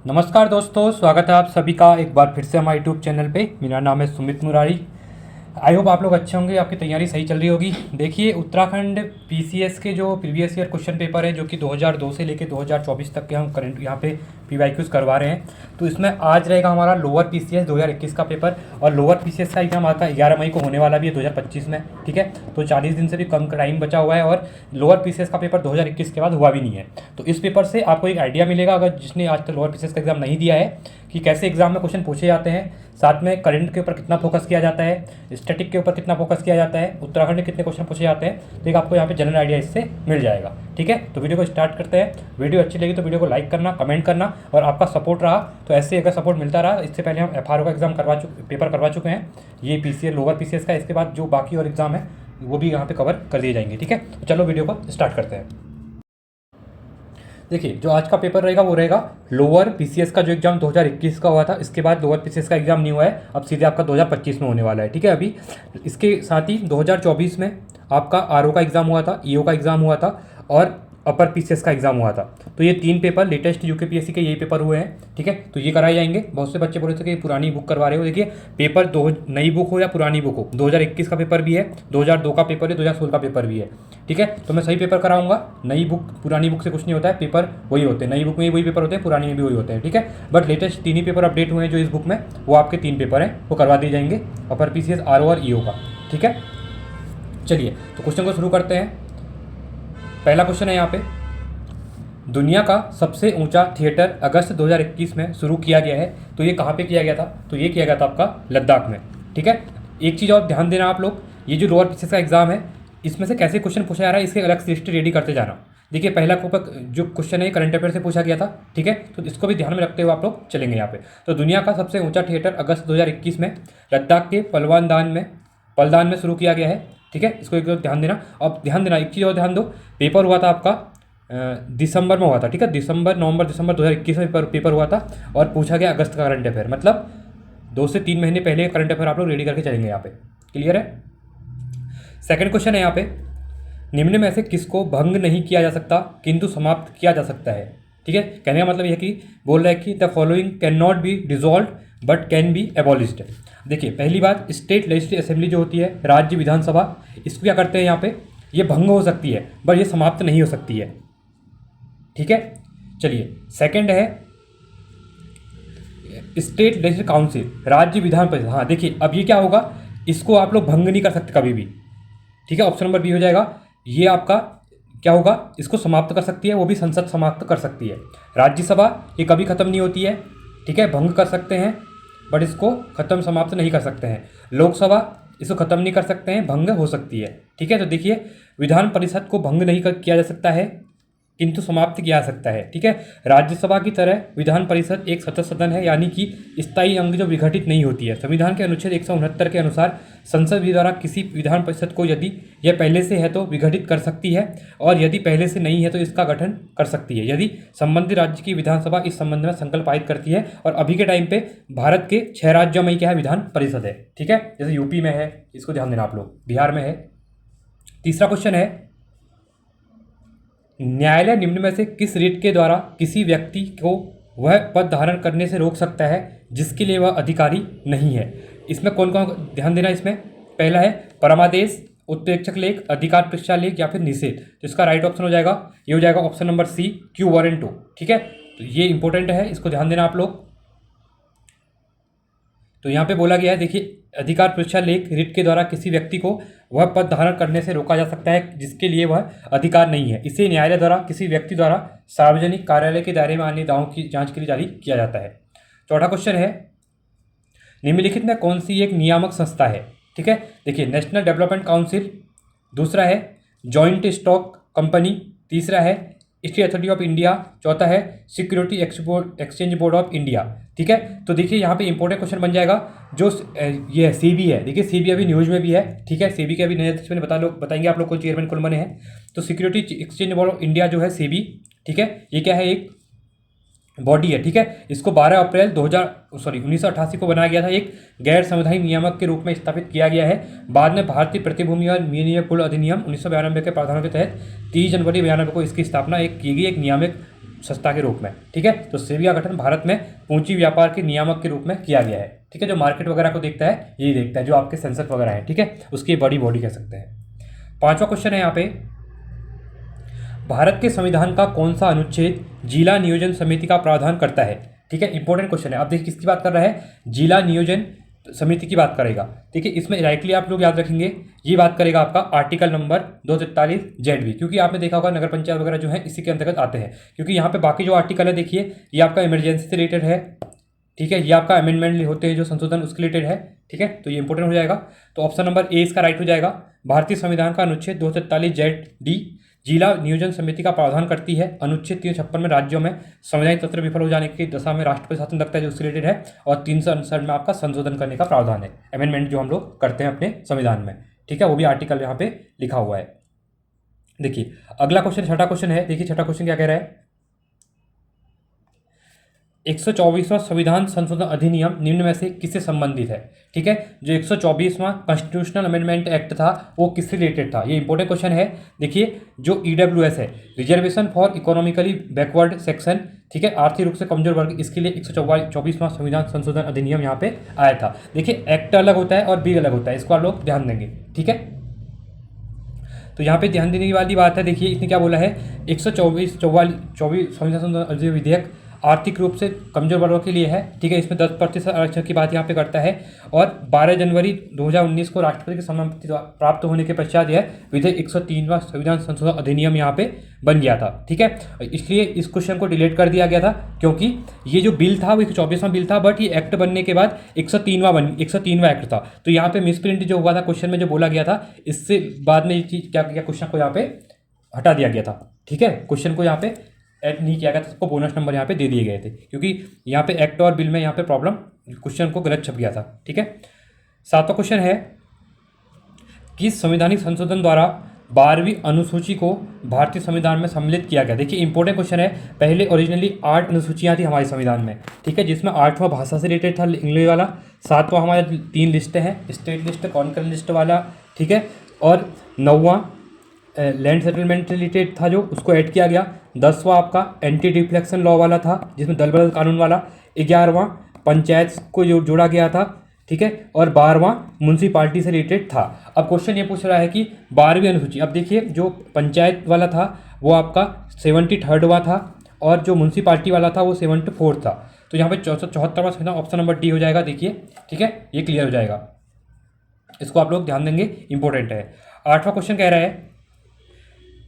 नमस्कार दोस्तों, स्वागत है आप सभी का एक बार फिर से हमारे यूट्यूब चैनल पे। मेरा नाम है सुमित मुरारी। आई होप आप लोग अच्छे होंगे, आपकी तैयारी सही चल रही होगी। देखिए, उत्तराखंड पीसीएस के जो प्रीवियस ईयर क्वेश्चन पेपर है, जो कि 2002 से लेकर 2024 तक के हम करंट यहाँ पे पीवाईक्यूज करवा रहे हैं। तो इसमें आज रहेगा हमारा लोअर पीसीएस 2021 का पेपर, और लोअर पीसीएस का एग्जाम आता है 11 मई को होने वाला भी है 2025 में। ठीक है, तो 40 दिन से भी कम टाइम बचा हुआ है, और लोअर पीसीएस का पेपर 2021 के बाद हुआ भी नहीं है। तो इस पेपर से आपको एक आइडिया मिलेगा, अगर जिसने आज तक लोअर पीसीएस का एग्जाम नहीं दिया है, कि कैसे एग्जाम में क्वेश्चन पूछे जाते हैं, साथ में करंट के ऊपर कितना फोकस किया जाता है, स्टैटिक के ऊपर कितना फोकस किया जाता है, उत्तराखंड में कितने क्वेश्चन पूछे जाते हैं। तो एक आपको यहाँ पे जनरल आइडिया इससे मिल जाएगा। ठीक है, तो वीडियो को स्टार्ट करते हैं। वीडियो अच्छी लगी तो वीडियो को लाइक करना, कमेंट करना, और आपका सपोर्ट रहा तो ऐसे अगर सपोर्ट मिलता रहा। इससे पहले हम एफआरओ का एग्जाम पेपर करवा चुके हैं, ये पीसीएस लोअर पीसीएस का। इसके बाद जो बाकी और एग्जाम है वो भी यहाँ पे कवर कर दिए जाएंगे। ठीक है, तो चलो वीडियो को स्टार्ट करते हैं। देखिए, जो आज का पेपर रहेगा वो रहेगा लोअर पीसीएस का, जो एग्जाम 2021 का हुआ था। इसके बाद लोअर पीसीएस का एग्जाम नहीं हुआ है, अब सीधे आपका 2025 में होने वाला है। ठीक है, अभी इसके साथ ही 2024 में आपका आरओ का एग्ज़ाम हुआ था, ईओ का एग्ज़ाम हुआ था, और अपर पीसीएस का एग्जाम हुआ था। तो ये 3 पेपर लेटेस्ट यूकेपीएससी के यही पेपर हुए हैं। ठीक है, तो ये कराए जाएंगे। बहुत से बच्चे बोले थे कि पुरानी बुक करवा रहे हो। देखिए, पेपर दो नई बुक हो या पुरानी बुक हो, 2021 का पेपर भी है, 2002 का पेपर है, 2016 का पेपर भी है। ठीक है, तो मैं सही पेपर कराऊंगा। नई बुक पुरानी बुक से कुछ नहीं होता है, पेपर वही होते हैं। नई बुक में वही पेपर होते हैं, पुरानी में भी वही होते हैं। ठीक है, but latest 3 he paper update हुए हैं जो इस बुक में, वो आपके 3 पेपर हैं, वो करवा दिए जाएंगे, अपर पीसीएस, आरओ और ईओ का। ठीक है, चलिए तो क्वेश्चन को शुरू करते हैं। पहला क्वेश्चन है यहाँ पे, दुनिया का सबसे ऊंचा थिएटर अगस्त 2021 में शुरू किया गया है। तो ये कहाँ पे किया गया था? तो ये किया गया था आपका लद्दाख में। ठीक है, एक चीज़ और ध्यान देना आप लोग, ये जो लोअर पीसीएस का एग्जाम है, इसमें से कैसे क्वेश्चन पूछा जा रहा है, इसके अलग से हिस्ट्री रेडी करते जाना। देखिए, पहला जो क्वेश्चन है करंट अफेयर से पूछा गया था। ठीक है, तो इसको भी ध्यान में रखते हुए आप लोग चलेंगे यहाँ पे। तो दुनिया का सबसे ऊंचा थिएटर अगस्त 2021 में लद्दाख के पलदान में शुरू किया गया है। ठीक है, इसको एक ध्यान देना। अब ध्यान देना, एक चीज़ और ध्यान दो, पेपर हुआ था आपका दिसंबर में हुआ था। ठीक है, नवंबर दिसंबर 2021 में पेपर हुआ था, और पूछा गया अगस्त का करंट अफेयर, मतलब 2 से 3 महीने पहले करंट अफेयर आप लोग रेडी करके चलेंगे यहाँ पे। क्लियर है? सेकंड क्वेश्चन है यहाँ पे, निम्न में से किसको भंग नहीं किया जा सकता किंतु समाप्त किया जा सकता है? ठीक है, कहने का मतलब यह कि बोल रहा है कि the following can not be dissolve but can be abolished. देखिए, पहली बात, स्टेट लेजिस्लेटिव असेंबली जो होती है, राज्य विधानसभा, इसको क्या करते हैं यहाँ पे, ये भंग हो सकती है बट ये समाप्त नहीं हो सकती है। ठीक है, चलिए सेकंड है स्टेट लेजिस्लेटिव काउंसिल, राज्य विधान परिषद। हाँ देखिए, अब ये क्या होगा, इसको आप लोग भंग नहीं कर सकते कभी भी। ठीक है, ऑप्शन नंबर बी हो जाएगा। ये आपका क्या होगा, इसको समाप्त कर सकती है, वो भी संसद समाप्त कर सकती है। राज्यसभा ये कभी ख़त्म नहीं होती है। ठीक है, भंग कर सकते हैं बट इसको ख़त्म समाप्त नहीं कर सकते हैं। लोकसभा इसको ख़त्म नहीं कर सकते हैं, भंग हो सकती है। ठीक है, तो देखिए, विधान परिषद को भंग नहीं किया जा सकता है किंतु समाप्त किया जा सकता है। ठीक है, राज्यसभा की तरह विधान परिषद एक सतत सदन है, यानी कि स्थायी अंग जो विघटित नहीं होती है। संविधान के अनुच्छेद 169 के अनुसार संसद द्वारा किसी विधान परिषद को यदि यह पहले से है तो विघटित कर सकती है, और यदि पहले से नहीं है तो इसका गठन कर सकती है, यदि संबंधित राज्य की विधानसभा इस संबंध में संकल्प पारित करती है। और अभी के टाइम पे भारत के 6 राज्यों में क्या है, विधान परिषद है। ठीक है, जैसे यूपी में है, इसको ध्यान देना आप लोग, बिहार में है। तीसरा क्वेश्चन है, न्यायालय निम्न में से किस रीट के द्वारा किसी व्यक्ति को वह पद धारण करने से रोक सकता है जिसके लिए वह अधिकारी नहीं है? इसमें कौन कौन ध्यान देना, इसमें पहला है परमादेश, उत्प्रेक्षक लेख, अधिकार परीक्षा लेख, या फिर निषेध। तो इसका राइट ऑप्शन हो जाएगा, ये हो जाएगा option number C, quo warranto. ठीक है, तो ये इंपॉर्टेंट है, इसको ध्यान देना आप लोग। तो यहाँ पे बोला गया है, देखिए, अधिकार परीक्षा लेख रिट के द्वारा किसी व्यक्ति को वह पद धारण करने से रोका जा सकता है जिसके लिए वह अधिकार नहीं है। इसे न्यायालय द्वारा किसी व्यक्ति द्वारा सार्वजनिक कार्यालय के दायरे में आने दावों की जांच के लिए जारी किया जाता है। चौथा क्वेश्चन है, निम्नलिखित में कौन सी एक नियामक संस्था है? ठीक है, देखिए, नेशनल डेवलपमेंट काउंसिल, दूसरा है जॉइंट स्टॉक कंपनी, तीसरा है स्टेट अथॉरिटी ऑफ इंडिया, चौथा है security exchange board of India. ठीक है, तो देखिए यहाँ पे इंपॉर्टेंट क्वेश्चन बन जाएगा, जो ये सेबी है। देखिए, सेबी अभी न्यूज़ में भी है। ठीक है, सेबी के अभी नए अध्यक्ष बताएंगे आप लोग को, चेयरमैन कौन बने हैं। तो security exchange board of India जो है सेबी, ठीक है, ये क्या है, एक बॉडी है। ठीक है, इसको 12 अप्रैल 1988 को बनाया गया था, एक गैर संवैधानिक नियामक के रूप में स्थापित किया गया है। बाद में भारतीय प्रतिभूमि और विनिमय कुल अधिनियम 1992 के प्रावधानों के तहत 30 जनवरी 1992 को इसकी स्थापना की गई, एक नियामक संस्था के रूप में, ठीक है। तो सेबी का गठन भारत में पूंजी व्यापार के नियामक के रूप में किया गया है, ठीक है। जो मार्केट वगैरह को देखता है यही देखता है, जो आपके सेंसर वगैरह है, ठीक है, उसकी बड़ी बॉडी कह सकते हैं। 5वां क्वेश्चन है यहाँ पे, भारत के संविधान का कौन सा अनुच्छेद जिला नियोजन समिति का प्रावधान करता है, ठीक है। इंपॉर्टेंट क्वेश्चन है। अब देखिए किसकी बात कर रहा है, जिला नियोजन समिति की बात करेगा, ठीक है। इसमें राइटली आप लोग याद रखेंगे, ये बात करेगा आपका आर्टिकल नंबर 243 ZB, क्योंकि आपने देखा होगा नगर पंचायत वगैरह जो है इसी के अंतर्गत आते हैं। क्योंकि यहाँ पे बाकी जो आर्टिकल है देखिए, ये आपका इमरजेंसी से रिलेटेड है, ठीक है, ये आपका अमेंडमेंट होते हैं जो संशोधन उसके रिलेटेड है, ठीक है। तो ये इंपॉर्टेंट हो जाएगा। तो ऑप्शन नंबर ए इसका राइट हो जाएगा। भारतीय संविधान का अनुच्छेद 243 ZD जिला नियोजन समिति का प्रावधान करती है। अनुच्छेद 356 में राज्यों में संवैधानिक तंत्र विफल हो जाने की दशा में राष्ट्रपति शासन लगता है जो उससे रिलेटेड है, और 367 में आपका संशोधन करने का प्रावधान है, अमेंडमेंट जो हम लोग करते हैं अपने संविधान में, ठीक है, वो भी आर्टिकल यहाँ पे लिखा हुआ है। देखिए अगला क्वेश्चन, छठा क्वेश्चन है। देखिए छठा क्वेश्चन क्या कह रहा है, 124वां संविधान संशोधन अधिनियम निम्न में से किससे संबंधित है, ठीक है। जो 124वां कॉन्स्टिट्यूशनल अमेंडमेंट एक्ट था वो किससे रिलेटेड था, ये इंपॉर्टेंट क्वेश्चन है। देखिए जो EWS है, reservation for economically backward section, ठीक है, आर्थिक रूप से कमजोर वर्ग, इसके लिए 124वां संविधान संशोधन अधिनियम यहाँ पे आया था। देखिए एक्ट अलग होता है और बिल अलग होता है, इसको आप लोग ध्यान देंगे, ठीक है। तो यहाँ पे ध्यान देने की वाली बात है, देखिए इसने क्या बोला है, 124 संविधान संशोधन अधिनियम विधेयक आर्थिक रूप से कमजोर वर्गों के लिए है, ठीक है। इसमें 10% आरक्षण की बात यहाँ पे करता है, और 12 जनवरी 2019 को राष्ट्रपति की सम्मति प्राप्त होने के पश्चात यह विधेयक 103वां संविधान संशोधन अधिनियम यहाँ पे बन गया था, ठीक है। इसलिए इस क्वेश्चन को डिलीट कर दिया गया था, क्योंकि ये जो बिल था वो 124वां बिल था, बट ये एक्ट बनने के बाद 103वां एक्ट था। तो यहाँ पे मिसप्रिंट जो हुआ था क्वेश्चन में जो बोला गया था, इससे बाद में ये चीज़ क्या किया, क्वेश्चन को यहाँ पे हटा दिया गया था, ठीक है। क्वेश्चन को यहाँ पे ऐड नहीं किया गया था, सबको बोनस नंबर यहाँ पे दे दिए गए थे, क्योंकि यहाँ पे एक्ट और बिल में यहाँ पे प्रॉब्लम, क्वेश्चन को गलत छप गया था, ठीक है। 7वां क्वेश्चन है, किस संवैधानिक संशोधन द्वारा 12वीं अनुसूची को भारतीय संविधान में सम्मिलित किया गया। देखिए इंपॉर्टेंट क्वेश्चन है। पहले ओरिजिनली 8 अनुसूचियाँ थी हमारे संविधान में, ठीक है, जिसमें 8वां भाषा से रिलेटेड था, इंग्लिश वाला। 7वां हमारे 3 लिस्टें हैं, स्टेट लिस्ट, कॉन्करेंट लिस्ट वाला, ठीक है, और 9वां लैंड सेटलमेंट से रिलेटेड था जो उसको ऐड किया गया। 10वां आपका एंटी डिफ्लेक्शन लॉ वाला था, जिसमें दल बदल कानून वाला। 11वां पंचायत को जोड़ा गया था, ठीक है, और 12वां म्यूनसिपालिटी से रिलेटेड था। अब क्वेश्चन ये पूछ रहा है कि 12वीं अनुसूची, अब देखिए जो पंचायत वाला था वो आपका 73वां था, और जो म्यूनसिपालिटी वाला था वो 74 था। तो यहाँ पे 74वां संविधान, ऑप्शन नंबर डी हो जाएगा। देखिए ठीक है, ये क्लियर हो जाएगा, इसको आप लोग ध्यान देंगे, इंपॉर्टेंट है। 8वां क्वेश्चन कह रहा है,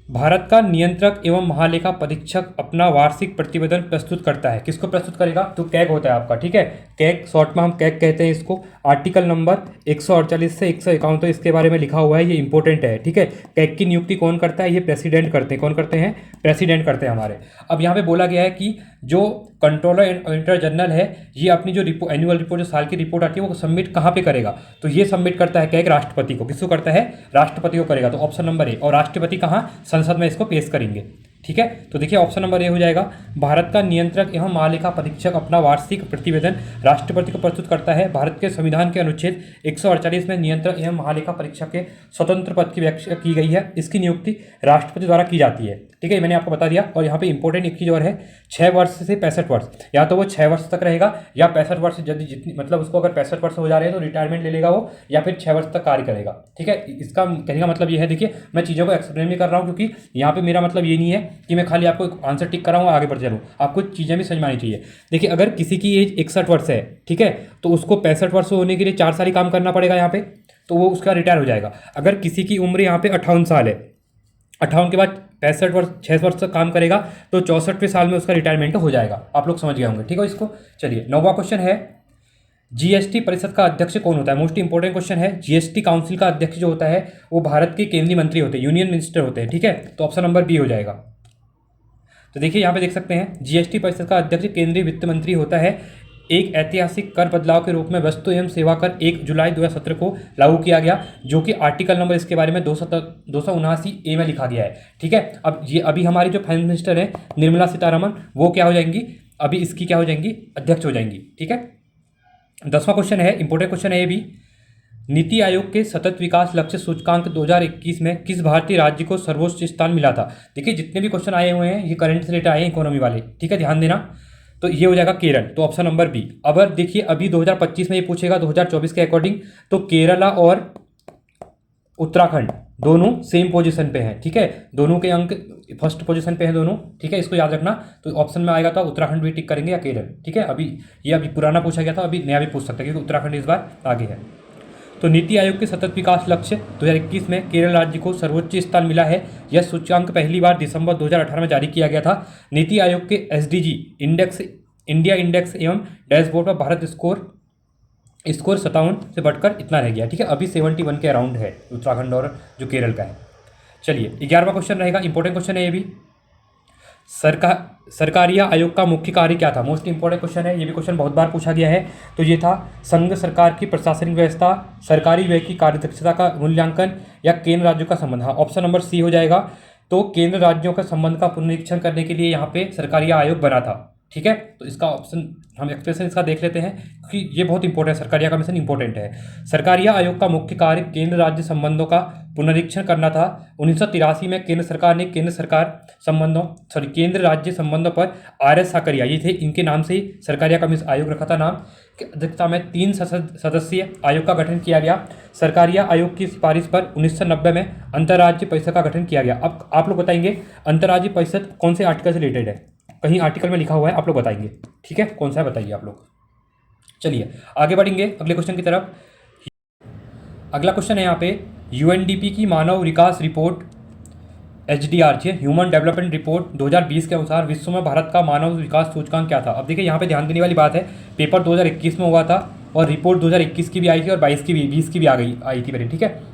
भारत का नियंत्रक एवं महालेखा परीक्षक अपना वार्षिक प्रतिवेदन प्रस्तुत करता है। किसको प्रस्तुत करेगा, तो कैग होता है आपका, ठीक है, कैग, शॉर्ट में हम कैग कहते हैं इसको। आर्टिकल नंबर 148 से 151 तो इसके बारे में लिखा हुआ है, ये इंपॉर्टेंट है, ठीक है। कैग की नियुक्ति कौन करता है, ये प्रेसिडेंट करते हैं। कौन करते हैं, प्रेसिडेंट करते हैं हमारे। अब यहाँ पे बोला गया है कि जो कंट्रोलर एंड ऑडिटर जनरल है, ये अपनी जो एनुअल रिपोर्ट, जो साल की रिपोर्ट आती है, वो सबमिट कहाँ पे करेगा, तो ये सबमिट करता है कैग राष्ट्रपति को। किसको करता है, राष्ट्रपति को करेगा। तो ऑप्शन नंबर ए, और राष्ट्रपति कहाँ, संसद में इसको पेश करेंगे, ठीक है। तो देखिए ऑप्शन नंबर ए हो जाएगा। भारत का नियंत्रक एवं महालेखा परीक्षक अपना वार्षिक प्रतिवेदन राष्ट्रपति को प्रस्तुत करता है। भारत के संविधान के अनुच्छेद 148 में नियंत्रक एवं महालेखा परीक्षक के स्वतंत्र पद की व्याख्या की गई है। इसकी नियुक्ति राष्ट्रपति द्वारा की जाती है, ठीक है, मैंने आपको बता दिया। और यहाँ पे इंपॉर्टेंट एक चीज़ और है, 6 वर्ष से 65 वर्ष, या तो वो 6 वर्ष तक रहेगा, या 65 वर्ष यदि जितनी, मतलब उसको अगर 65 वर्ष हो जा रहे हैं तो रिटायरमेंट ले लेगा वो, या फिर 6 वर्ष तक कार्य करेगा, ठीक है। इसका कहने का मतलब ये है, देखिए मैं चीज़ों को एक्सप्लेन भी कर रहा हूँ, क्योंकि यहाँ पे मेरा मतलब ये नहीं है कि मैं खाली आपको आंसर टिक कराऊँ आगे बढ़ चलूँ, आपको चीज़ें भी समझ में आनी चाहिए। देखिए अगर किसी की एज 61 वर्ष है, ठीक है, तो उसको 65 वर्ष होने के लिए 4 साल ही काम करना पड़ेगा यहाँ पे, तो वो उसका रिटायर हो जाएगा। अगर किसी की उम्र यहाँ पे 58 साल है, 58 के बाद 65 वर्ष, 6 वर्ष तक काम करेगा, तो 64वें साल में उसका रिटायरमेंट हो जाएगा। आप लोग समझ गए होंगे, ठीक है इसको। चलिए 9वां क्वेश्चन है, जीएसटी परिषद का अध्यक्ष कौन होता है। मोस्ट इंपॉर्टेंट क्वेश्चन है। जीएसटी काउंसिल का अध्यक्ष जो होता है वो भारत के केंद्रीय मंत्री होते हैं, यूनियन मिनिस्टर होते हैं, ठीक है। तो ऑप्शन नंबर बी हो जाएगा। तो देखिए यहाँ पे देख सकते हैं, जीएसटी परिषद का अध्यक्ष केंद्रीय वित्त मंत्री होता है। एक ऐतिहासिक कर बदलाव के रूप में वस्तु एवं सेवा कर 1 जुलाई 2017 को लागू किया गया, जो कि आर्टिकल नंबर इसके बारे में 279A में लिखा गया है, ठीक है। अब ये अभी हमारी जो फाइनेंस मिनिस्टर है निर्मला सीतारमण, वो क्या हो जाएंगी, अभी इसकी क्या हो जाएंगी, अध्यक्ष हो जाएंगी, ठीक है। 10वां क्वेश्चन है, इंपॉर्टेंट क्वेश्चन है ये भी। नीति आयोग के सतत विकास लक्ष्य सूचकांक 2021 में किस भारतीय राज्य को सर्वोच्च स्थान मिला था? देखिए जितने भी क्वेश्चन आए हुए हैं ये करंट से रिलेटेड आए हैं, इकोनॉमी वाले, ठीक है, ध्यान देना। तो ये हो जाएगा केरल, तो ऑप्शन नंबर बी। अब देखिए अभी 2025 में ये पूछेगा 2024 के अकॉर्डिंग, तो केरला और उत्तराखंड दोनों सेम पोजीशन पे हैं, ठीक है, दोनों के अंक फर्स्ट पोजीशन पे हैं दोनों, ठीक है, इसको याद रखना। तो ऑप्शन में आएगा तो उत्तराखंड भी टिक करेंगे या केरल, ठीक है। अभी पुराना पूछा गया था, अभी नया भी पूछ सकता है क्योंकि उत्तराखंड इस बार आगे है। तो नीति आयोग के सतत विकास लक्ष्य 2021 में केरल राज्य को सर्वोच्च स्थान मिला है। यह सूचकांक पहली बार दिसंबर 2018 में जारी किया गया था। नीति आयोग के एसडीजी इंडेक्स, इंडिया इंडेक्स एवं डैशबोर्ड पर भारत स्कोर 57 से बढ़कर इतना रह गया, ठीक है, अभी 71 के अराउंड है उत्तराखंड और जो केरल का है। चलिए 11वां क्वेश्चन रहेगा, इंपॉर्टेंट क्वेश्चन है ये भी। सरकारिया आयोग का मुख्य कार्य क्या था? मोस्ट इंपॉर्टेंट क्वेश्चन है, ये भी क्वेश्चन बहुत बार पूछा गया है। तो ये था संघ सरकार की प्रशासनिक व्यवस्था, सरकारी व्यय की कार्यदक्षता का मूल्यांकन या केंद्र राज्यों का संबंध। हाँ, ऑप्शन नंबर सी हो जाएगा। तो केंद्र राज्यों का संबंध का पुनरीक्षण करने के लिए यहाँ पे सरकारिया आयोग बना था, ठीक है। तो इसका ऑप्शन हम एक्सप्रेशन इसका देख लेते हैं क्योंकि ये बहुत इंपॉर्टेंट है, सरकारिया कमीशन इंपॉर्टेंट है। सरकारिया आयोग का मुख्य कार्य केंद्र राज्य संबंधों का पुनरीक्षण करना था। 1983 में केंद्र सरकार ने केंद्र राज्य संबंधों पर RS साकरिया, ये थे इनके नाम से ही सरकारिया कमीशन आयोग रखा था नाम, की अध्यक्षता में 3 सदस्यीय आयोग का गठन किया गया। सरकारिया आयोग की सिफारिश पर 1990 में अंतर्राज्यीय परिषद का गठन किया गया। अब आप लोग बताएंगे अंतर्राज्यीय परिषद कौन से आर्टिकल से रिलेटेड है? कहीं आर्टिकल में लिखा हुआ है, आप लोग बताएंगे, ठीक है, कौन सा है बताइए आप लोग। चलिए आगे बढ़ेंगे अगले क्वेश्चन की तरफ। अगला क्वेश्चन है यहाँ पे, UNDP की मानव विकास report HDR, human development report 2020 के अनुसार विश्व में भारत का मानव विकास सूचकांक क्या था? अब देखिए यहाँ पे ध्यान देने वाली बात है, पेपर 2021 में हुआ था और रिपोर्ट 2021 की भी आई थी और 20 की भी आई थी पहले, ठीक है।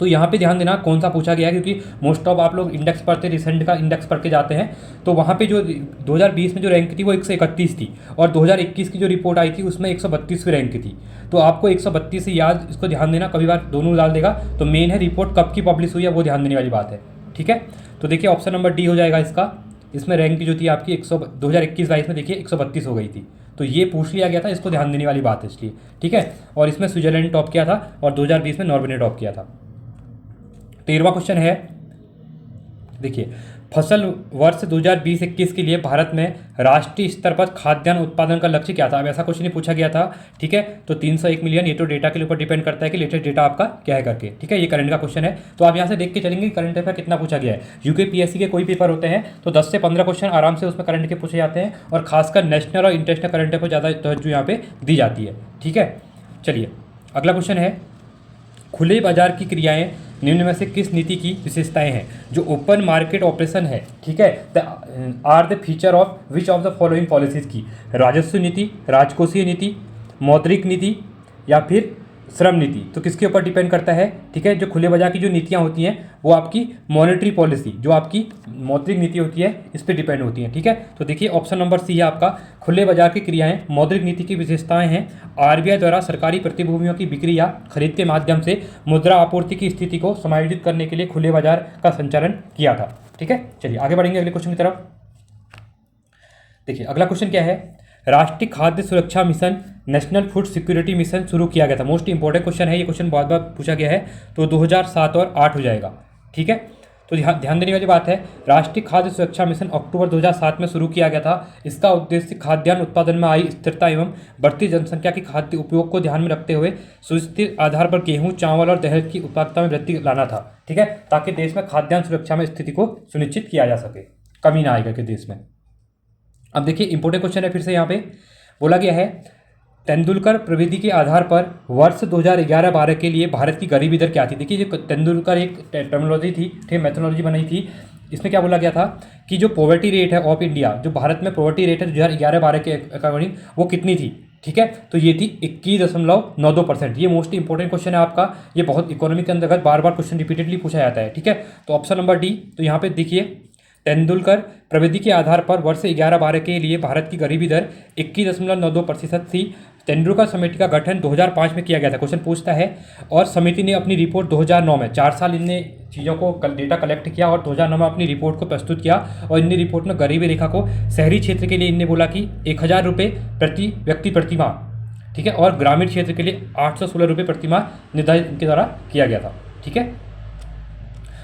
तो यहाँ पे ध्यान देना कौन सा पूछा गया है, क्योंकि मोस्ट ऑफ आप लोग इंडेक्स पढ़ते, रिसेंट का इंडेक्स पढ़ के जाते हैं। तो वहाँ पे जो 2020 में जो रैंक थी वो 131 थी और 2021 की जो रिपोर्ट आई थी उसमें 132वीं रैंक थी। तो आपको 132 से याद, इसको ध्यान देना, कभी बार दोनों डाल देगा। तो मेन है रिपोर्ट कब की पब्लिश हुई है वो ध्यान देने वाली बात है, ठीक है। तो देखिए ऑप्शन नंबर डी हो जाएगा इसका। इसमें रैंक की जो थी आपकी 2021-22 में देखिए 132 हो गई थी। तो ये पूछ लिया गया था, इसको ध्यान देने वाली बात है इसलिए, ठीक है। और इसमें स्विट्जरलैंड ने टॉप किया था और 2020 में नॉर्वे ने टॉप किया था। 13वां क्वेश्चन है, देखिए फसल वर्ष 2020-21 के लिए भारत में राष्ट्रीय स्तर पर खाद्यान्न उत्पादन का लक्ष्य क्या था? अब ऐसा क्वेश्चन ही पूछा गया था, ठीक है। तो 301 मिलियन, ये तो डेटा के ऊपर डिपेंड करता है कि लेटेस्ट डेटा आपका क्या है करके, ठीक है। ये करंट का क्वेश्चन है, तो आप यहाँ से देख के चलेंगे करंट अफेयर कितना पूछा गया है। UPSC के कोई पेपर होते हैं तो 10 से 15 क्वेश्चन आराम से उसमें करंट के पूछे जाते हैं और खासकर नेशनल और इंटरनेशनल करंट अफेयर ज़्यादा तवज्जो यहाँ पे दी जाती है, ठीक है। चलिए अगला क्वेश्चन है, खुले बाजार की क्रियाएं निम्न में से किस नीति की विशेषताएं हैं? जो ओपन मार्केट ऑपरेशन है, ठीक है, are the feature of which of the following policies की? राजस्व नीति, राजकोषीय नीति, मौद्रिक नीति या फिर श्रम नीति? तो किसके ऊपर डिपेंड करता है, ठीक है। जो खुले बाजार की जो नीतियाँ होती हैं वो आपकी मॉनेटरी पॉलिसी, जो आपकी मौद्रिक नीति होती है, इस पर डिपेंड होती हैं, ठीक है। तो देखिए ऑप्शन नंबर सी है आपका, खुले बाजार की क्रियाएं मौद्रिक नीति की विशेषताएं हैं। RBI द्वारा सरकारी प्रतिभूतियों की बिक्री या खरीद के माध्यम से मुद्रा आपूर्ति की स्थिति को समायोजित करने के लिए खुले बाजार का संचालन किया था, ठीक है। चलिए आगे बढ़ेंगे अगले क्वेश्चन की तरफ। देखिए अगला क्वेश्चन क्या है, राष्ट्रीय खाद्य सुरक्षा mission, national food security mission शुरू किया गया था। मोस्ट इंपॉर्टेंट क्वेश्चन है, ये क्वेश्चन बहुत बार पूछा गया है। तो 2007 और 8 हो जाएगा, ठीक है। तो ध्यान देने वाली बात है, राष्ट्रीय खाद्य सुरक्षा मिशन अक्टूबर 2007 में शुरू किया गया था। इसका उद्देश्य खाद्यान्न उत्पादन में आई स्थिरता एवं बढ़ती जनसंख्या की खाद्य उपयोग को ध्यान में रखते हुए सुस्थिर आधार पर गेहूं, चावल और दलहन की उत्पादकता में वृद्धि लाना था, ठीक है, ताकि देश में खाद्यान्न सुरक्षा में स्थिति को सुनिश्चित किया जा सके, कमी ना आएगा कि देश में। अब देखिए इंपॉर्टेंट क्वेश्चन है, फिर से यहाँ पे बोला गया है, तेंदुलकर प्रविधि के आधार पर वर्ष 2011-12 के लिए भारत की गरीबी दर क्या थी? देखिए जो तेंदुलकर एक टर्मिनोलॉजी थी, ठीक, मेथोडोलॉजी बनाई थी। इसमें क्या बोला गया था कि जो पॉवर्टी रेट है ऑफ इंडिया, जो भारत में पॉवर्टी रेट है 2011-12 के अकॉर्डिंग, वो कितनी थी, ठीक है। तो ये थी 21.92%। ये मोस्ट इंपॉर्टेंट क्वेश्चन है आपका, ये बहुत इकोनॉमी के अंतर्गत बार बार क्वेश्चन रिपीटेडली पूछा जाता है, ठीक है। तो ऑप्शन नंबर डी, तो यहाँ पे देखिए तेंदुलकर प्रविधि के आधार पर वर्ष 11-12 के लिए भारत की गरीबी दर 21.92% थी। तेंदुलकर समिति का गठन 2005 में किया गया था, क्वेश्चन पूछता है। और समिति ने अपनी रिपोर्ट 2009 में, 4 साल इनने चीज़ों को डेटा कलेक्ट किया और 2009 में अपनी रिपोर्ट को प्रस्तुत किया। और इनने रिपोर्ट में गरीबी रेखा को शहरी क्षेत्र के लिए इनने बोला कि 1000 रुपये प्रति व्यक्ति प्रतिमाह ठीक है, और ग्रामीण क्षेत्र के लिए 816 रुपये प्रतिमाह निर्धारित इनके द्वारा किया गया था। ठीक है,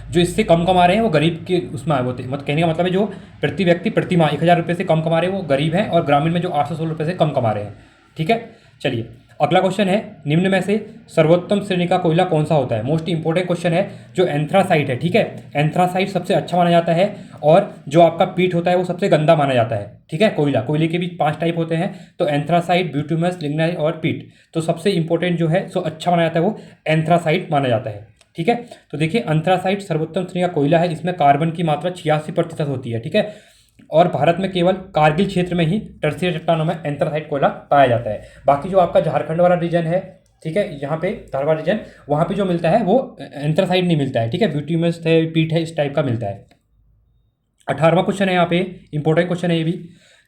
जो इससे कम कमा रहे हैं वो गरीब के उसमें वो मतलब कहने का मतलब है जो प्रति व्यक्ति प्रति माह 1000 रुपये से कम कमा रहे हैं वो गरीब हैं, और ग्रामीण में जो 816 रुपये से कम कमा रहे हैं। ठीक है, चलिए अगला क्वेश्चन है, निम्न में से सर्वोत्तम श्रेणी का कोयला कौन सा होता है? मोस्ट इंपॉर्टेंट क्वेश्चन है। जो एंथ्रासाइट है, ठीक है, एंथ्रासाइट सबसे अच्छा माना जाता है, और जो आपका पीट होता है वो सबसे गंदा माना जाता है। ठीक है, कोयले के भी 5 टाइप होते हैं, तो एंथ्रासाइट, ब्यूटुमस, लिग्नाइट और पीट। तो सबसे इंपॉर्टेंट जो है सो अच्छा माना जाता है वो एंथ्रासाइट माना जाता है। ठीक है, तो देखिए एंथ्रासाइट सर्वोत्तम श्रेणी का कोयला है, इसमें कार्बन की मात्रा 86% होती है। ठीक है, और भारत में केवल कारगिल क्षेत्र में ही टर्शियरी चट्टानों में एंथ्रासाइट कोयला पाया जाता है। बाकी जो आपका झारखंड वाला रीजन है, ठीक है, यहाँ पे धारवाड़ रीजन, वहाँ पे जो मिलता है वो एंथ्रासाइट नहीं मिलता है। ठीक है, ब्यूटिमस है, पीट है, इस टाइप का मिलता है। 18वां क्वेश्चन है यहाँ पे, इंपॉर्टेंट क्वेश्चन है ये भी।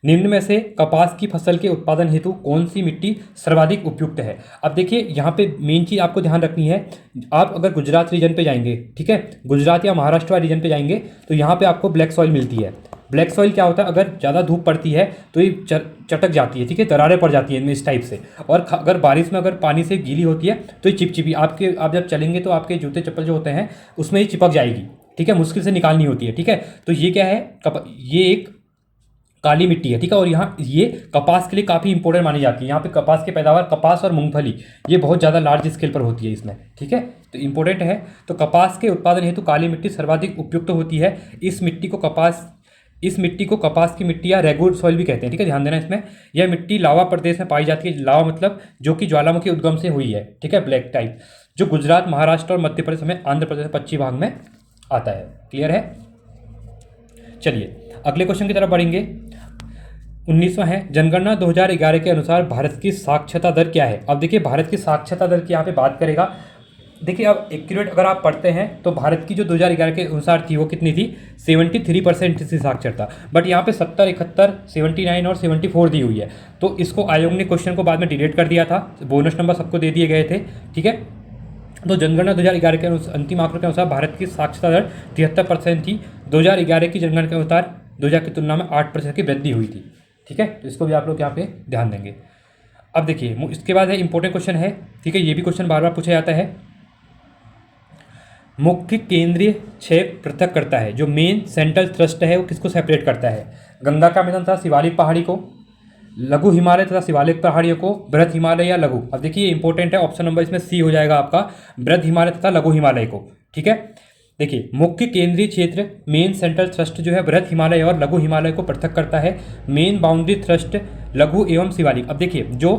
निम्न में से कपास की फसल के उत्पादन हेतु कौन सी मिट्टी सर्वाधिक उपयुक्त है? अब देखिए यहाँ पे मेन चीज़ आपको ध्यान रखनी है, आप अगर गुजरात रीजन पे जाएंगे, ठीक है, गुजरात या महाराष्ट्र रीजन पे जाएंगे तो यहाँ पे आपको ब्लैक सॉइल मिलती है। ब्लैक सॉइल क्या होता है, अगर ज़्यादा धूप पड़ती है तो ये चटक जाती है, ठीक है, दरारें पड़ जाती है इनमें इस टाइप से, और अगर बारिश में अगर पानी से गीली होती है तो ये चिपचिपी आप जब चलेंगे तो आपके जूते चप्पल जो होते हैं उसमें ये चिपक जाएगी। ठीक है, मुश्किल से निकालनी होती है। ठीक है, तो ये क्या है, ये एक काली मिट्टी है। ठीक है, और यहाँ ये कपास के लिए काफ़ी इंपॉर्टेंट मानी जाती है। यहाँ पे कपास की पैदावार, कपास और मूंगफली, ये बहुत ज़्यादा लार्ज स्केल पर होती है इसमें। ठीक है, तो इंपॉर्टेंट है। तो कपास के उत्पादन हेतु काली मिट्टी सर्वाधिक उपयुक्त होती है। इस मिट्टी को कपास की मिट्टी या रेगुलर सॉइल भी कहते हैं। ठीक है, ध्यान देना इसमें। यह मिट्टी लावा प्रदेश में पाई जाती है। लावा मतलब जो कि ज्वालामुखी उद्गम से हुई है। ठीक है, ब्लैक टाइप, जो गुजरात, महाराष्ट्र और मध्य प्रदेश में, आंध्र प्रदेश पश्चिमी भाग में आता है। क्लियर है? चलिए अगले क्वेश्चन की तरफ बढ़ेंगे। 19वां है, जनगणना 2011 के अनुसार भारत की साक्षरता दर क्या है? अब देखिए भारत की साक्षरता दर की यहाँ पे बात करेगा। देखिए अब एक्यूरेट अगर आप पढ़ते हैं तो भारत की जो 2011 के अनुसार थी वो कितनी थी, 73% थी साक्षरता। बट यहाँ पे 70, 71, 79 और 74 दी हुई है। तो इसको आयोग ने क्वेश्चन को बाद में डिलीट कर दिया था, बोनस नंबर सबको दे दिए गए थे। ठीक है, तो जनगणना 2011 के अंतिम आंकड़ों के अनुसार भारत की साक्षरता दर 73% थी। 2011 की जनगणना के अनुसार 2000 की तुलना में 8% की वृद्धि हुई थी। ठीक है, तो इसको भी आप लोग यहाँ पे ध्यान देंगे। अब देखिए इसके बाद है इंपॉर्टेंट क्वेश्चन है। ठीक है, ये भी क्वेश्चन बार बार पूछा जाता है। मुख्य केंद्रीय क्षय पृथक करता है, जो मेन सेंट्रल थ्रस्ट है वो किसको सेपरेट करता है? गंगा का मैदान तथा शिवालिक पहाड़ी को, लघु हिमालय तथा शिवालिक पहाड़ियों को, बृहद हिमालय या लघु। अब देखिए इंपॉर्टेंट है, ऑप्शन नंबर इसमें सी हो जाएगा आपका, बृहद हिमालय तथा लघु हिमालय को। ठीक है, देखिए मुख्य केंद्रीय क्षेत्र मेन सेंट्रल थ्रस्ट जो है बृहद हिमालय और लघु हिमालय को पृथक करता है। मेन बाउंड्री थ्रस्ट लघु एवं शिवालिक। अब देखिए जो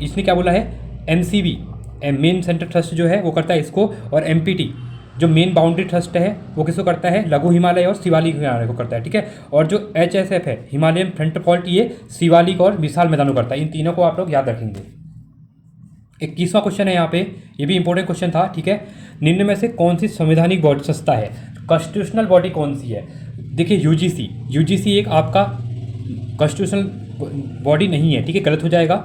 इसने क्या बोला है, एमसीबी मेन सेंट्रल थ्रस्ट जो है वो करता है इसको, और एमपीटी जो मेन बाउंड्री थ्रस्ट है वो किसको करता है, लघु हिमालय और शिवालिक हिमालय को करता है। ठीक है, और जो एचएसएफ है हिमालयन फ्रंट फॉल्ट, ये शिवालिक और विशाल मैदानों करता है। इन तीनों को आप लोग याद रखेंगे। 21वां क्वेश्चन है यहाँ पे, ये भी इंपॉर्टेंट क्वेश्चन था। ठीक है, निम्न में से कौन सी संवैधानिक बॉडी संस्था है, कॉन्स्टिट्यूशनल बॉडी कौन सी है? देखिए यूजीसी एक आपका कॉन्स्टिट्यूशनल बॉडी नहीं है। ठीक है, गलत हो जाएगा।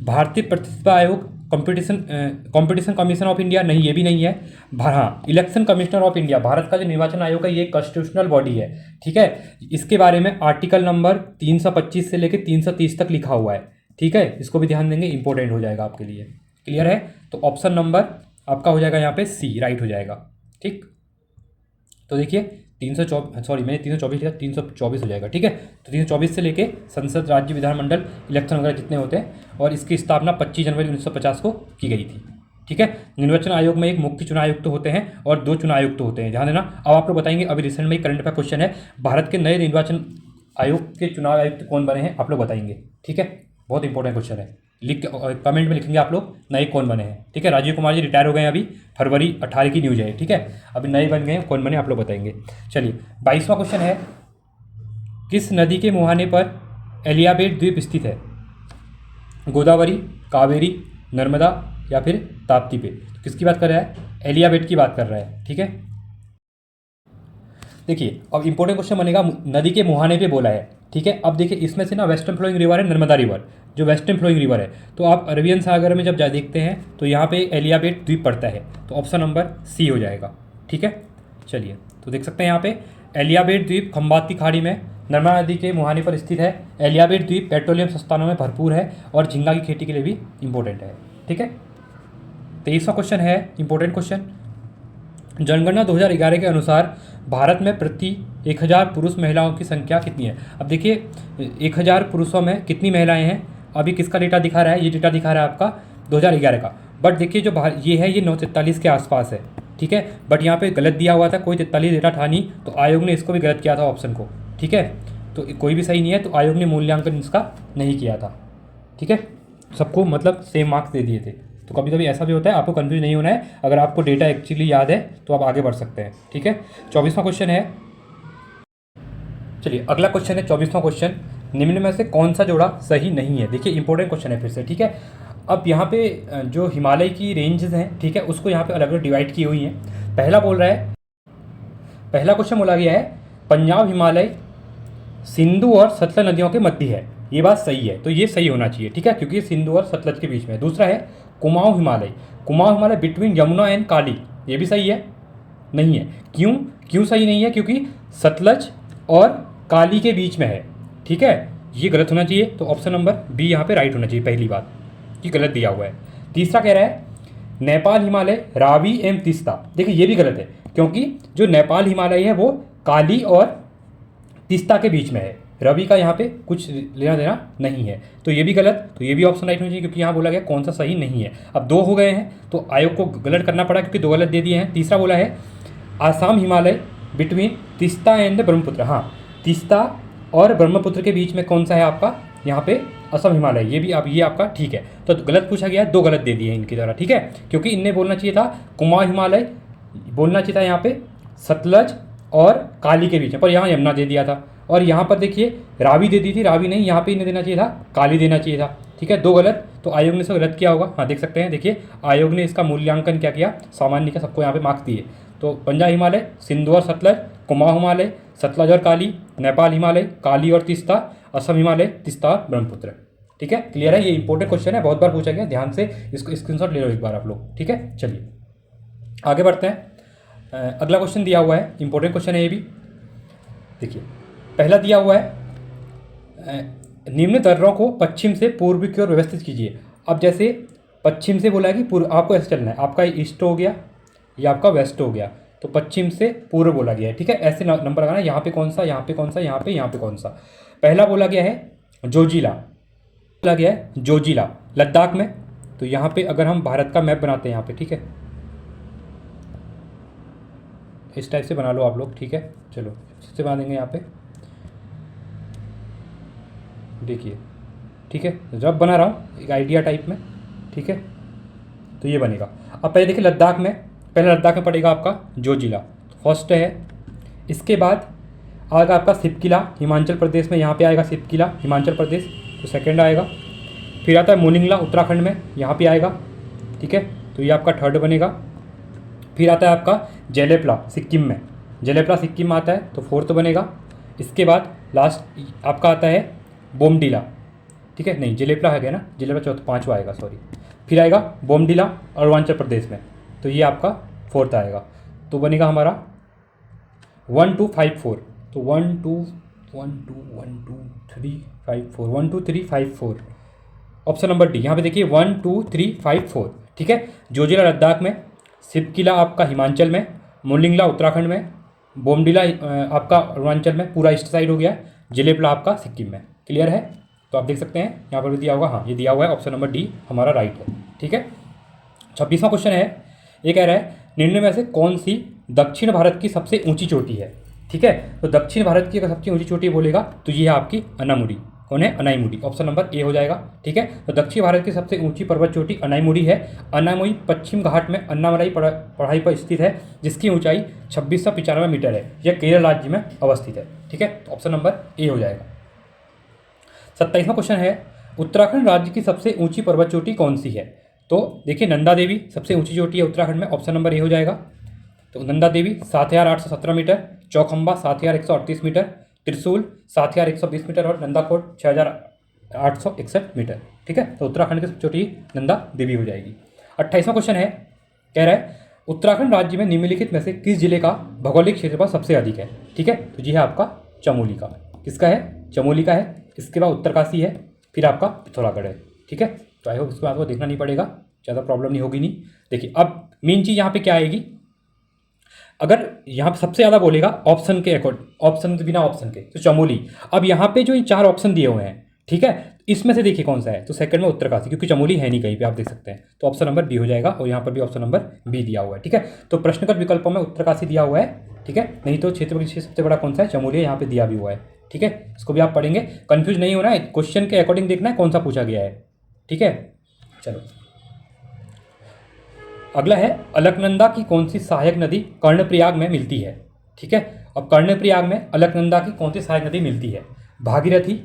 भारतीय प्रतिस्पर्धा आयोग, कंपटीशन कमीशन ऑफ इंडिया, नहीं, ये भी नहीं है। हाँ, election commissioner of India, Bharat का जो निर्वाचन आयोग है ये कॉन्स्टिट्यूशनल बॉडी है। ठीक है, इसके बारे में आर्टिकल नंबर 325 से लेकर 330 तक लिखा हुआ है। ठीक है, इसको भी ध्यान देंगे, इंपॉर्टेंट हो जाएगा आपके लिए। क्लियर है? तो ऑप्शन नंबर आपका हो जाएगा यहाँ पे सी, राइट हो जाएगा। ठीक, तो देखिए 324, सॉरी मैंने 324 लिखा, 324 हो जाएगा। ठीक है, तो 324 से लेके संसद, राज्य, विधानमंडल, इलेक्शन वगैरह जितने होते हैं, और इसकी स्थापना 25 जनवरी 1950 को की गई थी। ठीक है, निर्वाचन आयोग में एक मुख्य चुनाव आयुक्त होते हैं और 2 चुनाव आयुक्त होते हैं, ध्यान देना। अब आप लोग बताएंगे, अभी रिसेंट में ही करंट अफेयर क्वेश्चन है, भारत के नए निर्वाचन आयोग के चुनाव आयुक्त कौन बने हैं, आप लोग बताएंगे। ठीक है, बहुत इंपॉर्टेंट क्वेश्चन है, लिख कमेंट में लिखेंगे आप लोग नए कौन बने हैं। ठीक है, राजीव कुमार जी रिटायर हो गए हैं, अभी फरवरी 18 की न्यूज है। ठीक है, अभी नए बन गए हैं, कौन बने आप लोग बताएंगे। चलिए 22वां क्वेश्चन है, किस नदी के मुहाने पर एलियाबेट द्वीप स्थित है? गोदावरी, कावेरी, नर्मदा या फिर ताप्ती पे? तो किसकी बात कर रहा है? एलियाबेट की बात कर रहा है। ठीक है, देखिए अब इंपॉर्टेंट क्वेश्चन बनेगा, नदी के मुहाने पे बोला है। ठीक है, अब देखिए इसमें से ना वेस्टर्न फ्लोइंग रिवर है नर्मदा रिवर, जो वेस्टर्न फ्लोइंग रिवर है। तो आप अरबियन सागर में जब देखते हैं तो यहाँ पे एलियाबेट द्वीप पड़ता है, तो ऑप्शन नंबर सी हो जाएगा। ठीक है, चलिए तो देख सकते हैं यहाँ पे एलियाबेट द्वीप खंबात की खाड़ी में नर्मदा नदी के मुहाने पर स्थित है। एलियाबेट द्वीप पेट्रोलियम संस्थानों में भरपूर है और झींगा की खेती के लिए भी इम्पोर्टेंट है। ठीक है, 23वां क्वेश्चन है इंपॉर्टेंट क्वेश्चन। जनगणना 2011 के अनुसार भारत में प्रति 1000 पुरुष महिलाओं की संख्या कितनी है। अब देखिए 1000 पुरुषों में कितनी महिलाएं हैं, अभी किसका डेटा दिखा रहा है, ये डेटा दिखा रहा है आपका 2011 का। बट देखिए जो ये है ये 943 के आसपास है। ठीक है, बट यहाँ पे गलत दिया हुआ था, कोई 43 डेटा था नहीं, तो आयोग ने इसको भी गलत किया था ऑप्शन को। ठीक है, तो कोई भी सही नहीं है, तो आयोग ने मूल्यांकन इसका नहीं किया था। ठीक है, सबको मतलब सेम मार्क्स दे दिए थे। तो कभी कभी ऐसा भी होता है, आपको कंफ्यूज नहीं होना है। अगर आपको डेटा एक्चुअली याद है तो आप आगे बढ़ सकते हैं। ठीक है, 24वां क्वेश्चन है, चलिए अगला क्वेश्चन है 24वां क्वेश्चन। निम्न में से कौन सा जोड़ा सही नहीं है। देखिए इंपॉर्टेंट क्वेश्चन है फिर से। ठीक है, अब यहाँ पे जो हिमालय की रेंजेस हैं, ठीक है, उसको यहाँ पे अलग अलग डिवाइड की हुई हैं। पहला बोल रहा है, पहला क्वेश्चन बोला गया है पंजाब हिमालय सिंधु और सतलज नदियों के मध्य है। ये बात सही है, तो ये सही होना चाहिए। ठीक है, क्योंकि सिंधु और सतलज के बीच में है। दूसरा है कुमाऊं हिमालय, कुमाऊं हिमालय बिटवीन यमुना एंड काली, ये भी सही है, नहीं है। क्यों क्यों सही नहीं है, क्योंकि सतलज और काली के बीच में है। ठीक है, ये गलत होना चाहिए, तो ऑप्शन नंबर बी यहाँ पे राइट होना चाहिए। पहली बात ये गलत दिया हुआ है। तीसरा कह रहा है नेपाल हिमालय रावी एवं तीस्ता, देखिए ये भी गलत है, क्योंकि जो नेपाल हिमालय है वो काली और तीस्ता के बीच में है। रवि का यहाँ पे कुछ लेना देना नहीं है, तो ये भी गलत, तो ये भी ऑप्शन राइट होना चाहिए, क्योंकि यहाँ बोला गया कौन सा सही नहीं है। अब दो हो गए हैं, तो आयोग को गलत करना पड़ा, क्योंकि दो गलत दे दिए हैं। तीसरा बोला है आसाम हिमालय बिटवीन तीस्ता एंड ब्रह्मपुत्र, हाँ तीस्ता और ब्रह्मपुत्र के बीच में कौन सा है आपका, यहाँ पे असम हिमालय, ये भी आप ये आपका ठीक है। तो गलत पूछा गया है, दो गलत दे दिए इनकी द्वारा। ठीक है, क्योंकि इनने बोलना चाहिए था कुमाऊं हिमालय, बोलना चाहिए था यहाँ पे सतलज और काली के बीच में, पर यहाँ यमुना दे दिया था। और यहाँ पर देखिए रावी दे दी थी, रावी नहीं, यहाँ पे इन्हें देना चाहिए था काली देना चाहिए था। ठीक है, दो गलत, तो आयोग ने इसको गलत किया होगा। हाँ देख सकते हैं, देखिए आयोग ने इसका मूल्यांकन क्या किया, सामान्य का सबको यहाँ पे मार्क्स दिए। तो पंजाब हिमालय सिंधु और सतलज, कुमाऊं हिमालय सतलज और काली, नेपाल हिमालय काली और तीस्ता, असम हिमालय तीस्ता और ब्रह्मपुत्र। ठीक है, क्लियर है। ये इंपॉर्टेंट क्वेश्चन है, बहुत बार पूछा गया, ध्यान से इसको स्क्रीनशॉट ले लो एक बार आप लोग। ठीक है, चलिए आगे बढ़ते हैं। अगला क्वेश्चन दिया हुआ है, इंपॉर्टेंट क्वेश्चन है ये भी। देखिए पहला दिया हुआ है निम्न दर्रों को पश्चिम से पूर्व की ओर व्यवस्थित कीजिए। अब जैसे पश्चिम से बोला है कि पूर्व, आपको ऐसे चलना है, आपका ईस्ट हो गया, या आपका वेस्ट हो गया, तो पश्चिम से पूर्व बोला गया है। ठीक है, ऐसे नंबर लगाना, यहाँ पे कौन सा, यहाँ पे कौन सा, यहाँ पे कौन सा। पहला बोला गया है जोजिला, बोला गया है जोजिला लद्दाख में। तो यहाँ पे अगर हम भारत का मैप बनाते हैं यहाँ पे, ठीक है, इस टाइप से बना लो आप लोग। ठीक है, चलो इससे बना देंगे यहाँ पे, देखिए। ठीक है, जब बना रहा हूँ एक आइडिया टाइप में। ठीक है, तो ये बनेगा। अब पहले देखिए लद्दाख में, पहले लद्दाख में पड़ेगा आपका जोजिला, फर्स्ट है। इसके बाद आएगा आपका सिपकिला हिमाचल प्रदेश में, यहाँ पे आएगा सिपकिला हिमाचल प्रदेश, तो सेकंड आएगा। फिर आता है मोनिंगला उत्तराखंड में, यहाँ पे आएगा। ठीक है, तो ये आपका थर्ड बनेगा। फिर आता है आपका जेलेपला सिक्किम में, जेलेपला सिक्किम में आता है, तो फोर्थ बनेगा। इसके बाद लास्ट आपका आता है बोमडिला। ठीक है, नहीं जेलेपला है गया ना, जेलेपला चौथा पाँचवा आएगा, सॉरी। फिर आएगा बोमडिला अरुणाचल प्रदेश में, तो ये आपका फोर्थ आएगा। तो बनेगा हमारा 1 2 5 4, तो 1 2 1 2 1 2 3 5 4, 1 2 3 5 4, ऑप्शन नंबर डी। यहाँ पे देखिए 1 2 3 5 4। ठीक है, जोजिला लद्दाख में, सिपकिला आपका हिमाचल में, मोलिंगला उत्तराखंड में, बोमडिला आपका अरुणाचल में, पूरा ईस्ट साइड हो गया, जेलेपला आपका सिक्किम में। क्लियर है, तो आप देख सकते हैं यहाँ पर भी दिया होगा, हाँ ये दिया हुआ है, ऑप्शन नंबर डी हमारा राइट है। ठीक है, 26वां क्वेश्चन है, ये कह रहा है निम्न में से कौन सी दक्षिण भारत की सबसे ऊंची चोटी है। ठीक है, तो दक्षिण भारत की अगर सबसे ऊंची चोटी बोलेगा तो ये है आपकी अनामुडी। कौन है, अनाईमुडी, ऑप्शन नंबर ए हो जाएगा। ठीक है, तो दक्षिण भारत की सबसे ऊंची पर्वत चोटी अनाईमुडी है। अनामुडी पश्चिम घाट में अन्नामलाई पढ़ाई पर स्थित है, जिसकी ऊंचाई 2695 मीटर है। यह केरल राज्य में अवस्थित है। ठीक है, तो ऑप्शन नंबर ए हो जाएगा। 27वां क्वेश्चन है उत्तराखंड राज्य की सबसे ऊंची पर्वत चोटी कौन सी है। तो देखिए नंदा देवी सबसे ऊंची चोटी है उत्तराखंड में, ऑप्शन नंबर ए हो जाएगा। तो नंदा देवी 7817 मीटर, चौखंबा 7138 मीटर, त्रिशूल 7120 मीटर और नंदाकोट 6861 मीटर। ठीक है, तो उत्तराखंड की सबसे चोटी नंदा देवी हो जाएगी। 28वां क्वेश्चन है, कह रहा है उत्तराखंड राज्य में निम्नलिखित में से किस जिले का भौगोलिक क्षेत्रफल सबसे अधिक है? ठीक है, तो ये है आपका चमोली का। किसका है? चमोली का है। इसके बाद उत्तरकाशी है, फिर आपका पिथौरागढ़ है। ठीक है, तो आई होप इसको आपको देखना नहीं पड़ेगा, ज़्यादा प्रॉब्लम नहीं होगी। नहीं देखिए, अब मेन चीज़ यहाँ पे क्या आएगी, अगर यहाँ पे सबसे ज़्यादा बोलेगा ऑप्शन के अकॉर्डिंग, ऑप्शन के बिना ऑप्शन के, तो चमोली। अब यहाँ पे जो ये 4 ऑप्शन दिए हुए हैं, ठीक है, इसमें से देखिए कौन सा है, तो सेकंड में उत्तरकाशी, क्योंकि चमोली है नहीं कहीं पे, आप देख सकते हैं, तो ऑप्शन नंबर बी हो जाएगा। और यहाँ पर भी ऑप्शन नंबर बी दिया हुआ है। ठीक है, तो प्रश्नगत विकल्पों में उत्तरकाशी दिया हुआ है। ठीक है, नहीं तो क्षेत्र सबसे बड़ा कौन सा है, चमोली, यहाँ पे दिया भी हुआ है। ठीक है, इसको भी आप पढ़ेंगे, कंफ्यूज नहीं होना है, क्वेश्चन के अकॉर्डिंग देखना है कौन सा पूछा गया है। ठीक है, चलो अगला है, अलकनंदा की कौन सी सहायक नदी कर्णप्रयाग में मिलती है? ठीक है, अब कर्णप्रयाग में अलकनंदा की कौन सी सहायक नदी मिलती है? भागीरथी,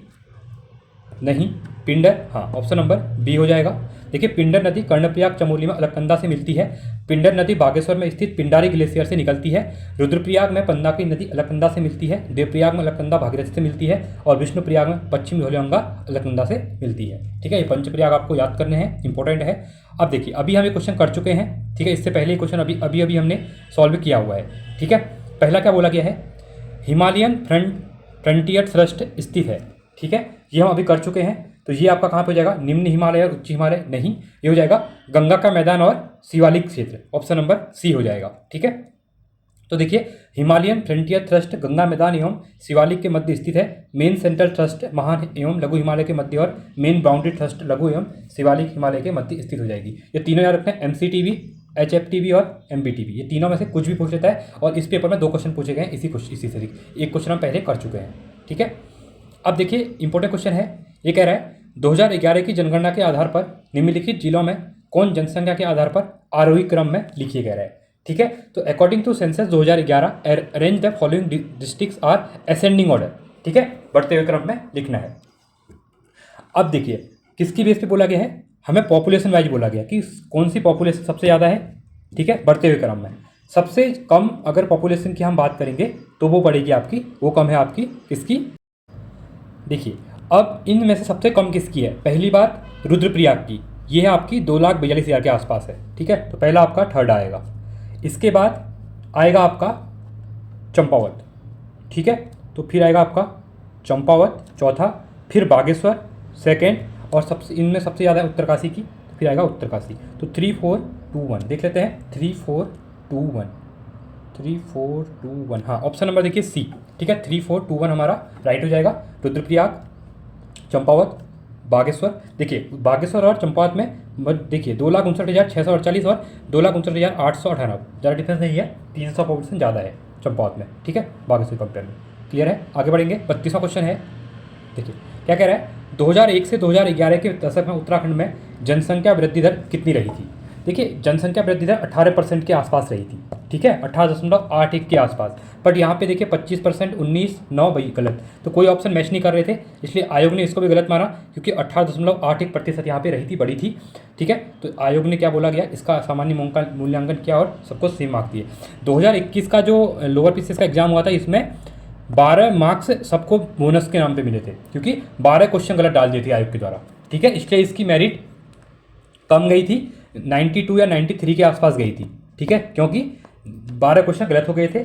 नहीं, पिंडर, हाँ, ऑप्शन नंबर बी हो जाएगा। देखिए, पिंडर नदी कर्णप्रयाग चमोली में अलकनंदा से मिलती है। पिंडर नदी बागेश्वर में स्थित पिंडारी ग्लेशियर से निकलती है। रुद्रप्रयाग में पंदाकी नदी अलकनंदा से मिलती है। देवप्रयाग में अलकनंदा भागीरथी से मिलती है। और विष्णुप्रयाग में पश्चिम धौलगंगा अलकनंदा से मिलती है। ठीक है, ये पंचप्रयाग आपको याद करने हैं, इंपॉर्टेंट है। अब देखिए, अभी हम ये क्वेश्चन कर चुके हैं। ठीक है, इससे पहले क्वेश्चन अभी हमने सॉल्व किया हुआ है। ठीक है, पहला क्या बोला गया है, हिमालयन फ्रंटियर थ्रस्ट स्थित है। ठीक है, ये हम अभी कर चुके हैं। तो ये आपका कहाँ पे हो जाएगा, निम्न हिमालय और उच्च हिमालय, नहीं, ये हो जाएगा गंगा का मैदान और शिवालिक क्षेत्र, ऑप्शन नंबर सी हो जाएगा। ठीक है, तो देखिए, हिमालयन फ्रंटियर थ्रस्ट गंगा मैदान एवं शिवालिक के मध्य स्थित है। मेन सेंट्रल थ्रस्ट महान एवं लघु हिमालय के मध्य और मेन बाउंड्री थ्रस्ट लघु एवं शिवालिक हिमालय के मध्य स्थित हो जाएगी। ये तीनों याद रखते हैं, MCTV, HFTV और MBTV, ये तीनों में से कुछ भी पूछ लेता है। और इस पेपर में 2 क्वेश्चन पूछे गए हैं इसी से, एक क्वेश्चन हम पहले कर चुके हैं। ठीक है, अब देखिए, इंपॉर्टेंट क्वेश्चन है, ये कह रहा है 2011 की जनगणना के आधार पर निम्नलिखित जिलों में कौन जनसंख्या के आधार पर आरोही क्रम में लिखिए गए है। ठीक है, तो according to census 2011 arrange the following districts are ascending order. ठीक है, बढ़ते हुए क्रम में लिखना है। अब देखिए, किसकी बेस पे बोला गया है, हमें पॉपुलेशन वाइज बोला गया कि कौन सी पॉपुलेशन सबसे ज़्यादा है। ठीक है, बढ़ते हुए क्रम में सबसे कम अगर पॉपुलेशन की हम बात करेंगे तो वो बढ़ेगी आपकी, वो कम है आपकी किसकी, देखिए, अब इनमें से सबसे कम किसकी है, पहली बात रुद्रप्रयाग की, ये है आपकी 2,42,000 के आसपास है। ठीक है, तो पहला आपका थर्ड आएगा। इसके बाद आएगा आपका चंपावत। ठीक है, तो फिर आएगा आपका चंपावत चौथा, फिर बागेश्वर सेकेंड, और सबसे इनमें सबसे ज़्यादा है उत्तरकाशी की, तो फिर आएगा उत्तरकाशी। तो 3 4 2 1 देख लेते हैं, 3 4 2 1 3 4 2 1, हाँ, ऑप्शन नंबर देखिए सी। ठीक है, 3 4 2 1 हमारा राइट हो जाएगा। रुद्रप्रयाग, चंपावत, बागेश्वर। देखिए, बागेश्वर और चंपावत में देखिए 2,59,648 और 2,59,818, ज़्यादा डिफरेंस नहीं है, 300 पॉपुलेशन ज़्यादा है चंपावत में। ठीक है, बागेश्वर कंपेयर में। क्लियर है, आगे बढ़ेंगे। 32वां क्वेश्चन है, देखिए क्या कह रहा है, 2001 से 2011 के दशक में उत्तराखंड में जनसंख्या वृद्धि दर कितनी रही थी? देखिए, जनसंख्या वृद्धि दर 18% के आसपास रही थी। ठीक है, 18.81 के आसपास, बट यहाँ पे देखिए 25%, 19, 9 भाई गलत, तो कोई ऑप्शन मैच नहीं कर रहे थे, इसलिए आयोग ने इसको भी गलत माना, क्योंकि 18.81% यहाँ पे रही थी, बड़ी थी। ठीक है, तो आयोग ने क्या बोला गया, इसका सामान्य मूल्यांकन किया और सबको सेम मार्क दिए। 2021 का जो लोअर पीसीएस का एग्जाम हुआ था, इसमें 12 मार्क्स सबको बोनस के नाम पे मिले थे, क्योंकि 12 क्वेश्चन गलत डाल दिए थे आयोग के द्वारा। ठीक है, इसलिए इसकी मेरिट कम गई थी, 92 या 93 के आसपास गई थी। ठीक है, क्योंकि 12 क्वेश्चन गलत हो गए थे।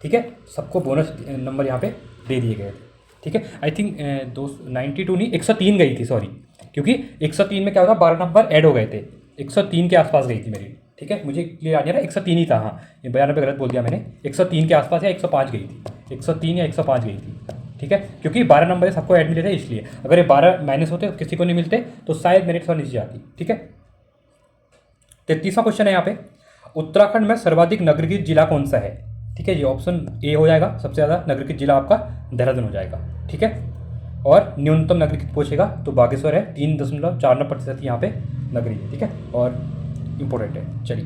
ठीक है, सबको बोनस नंबर यहाँ पे दे दिए गए थे। ठीक है, आई थिंक 92 नहीं, 103 गई थी, सॉरी, क्योंकि 103 में क्या होता, 12 नंबर ऐड हो गए थे, 103 के आसपास गई थी मेरी। ठीक है, मुझे क्लियर आ नहीं रहा, 103 ही था, हाँ, ये 92 गलत बोल दिया मैंने, 103 के आसपास या 105 गई थी, 103 या 105 गई थी। ठीक है, क्योंकि 12 नंबर सबको ऐड मिले थे, इसलिए अगर ये 12 माइनस होते किसी को नहीं मिलते तो शायद मेरिट थोड़ा नीचे जाती। ठीक है, 33वां क्वेश्चन है यहाँ पे, उत्तराखंड में सर्वाधिक नगरीकृत जिला कौन सा है? ठीक है, ये ऑप्शन ए हो जाएगा, सबसे ज़्यादा नगरीकृत जिला आपका देहरादून हो जाएगा। ठीक है, और न्यूनतम नगरीकृत पूछेगा तो बागेश्वर है, 3.49% यहाँ पे नगरी है। ठीक है, और इम्पोर्टेंट है। चलिए,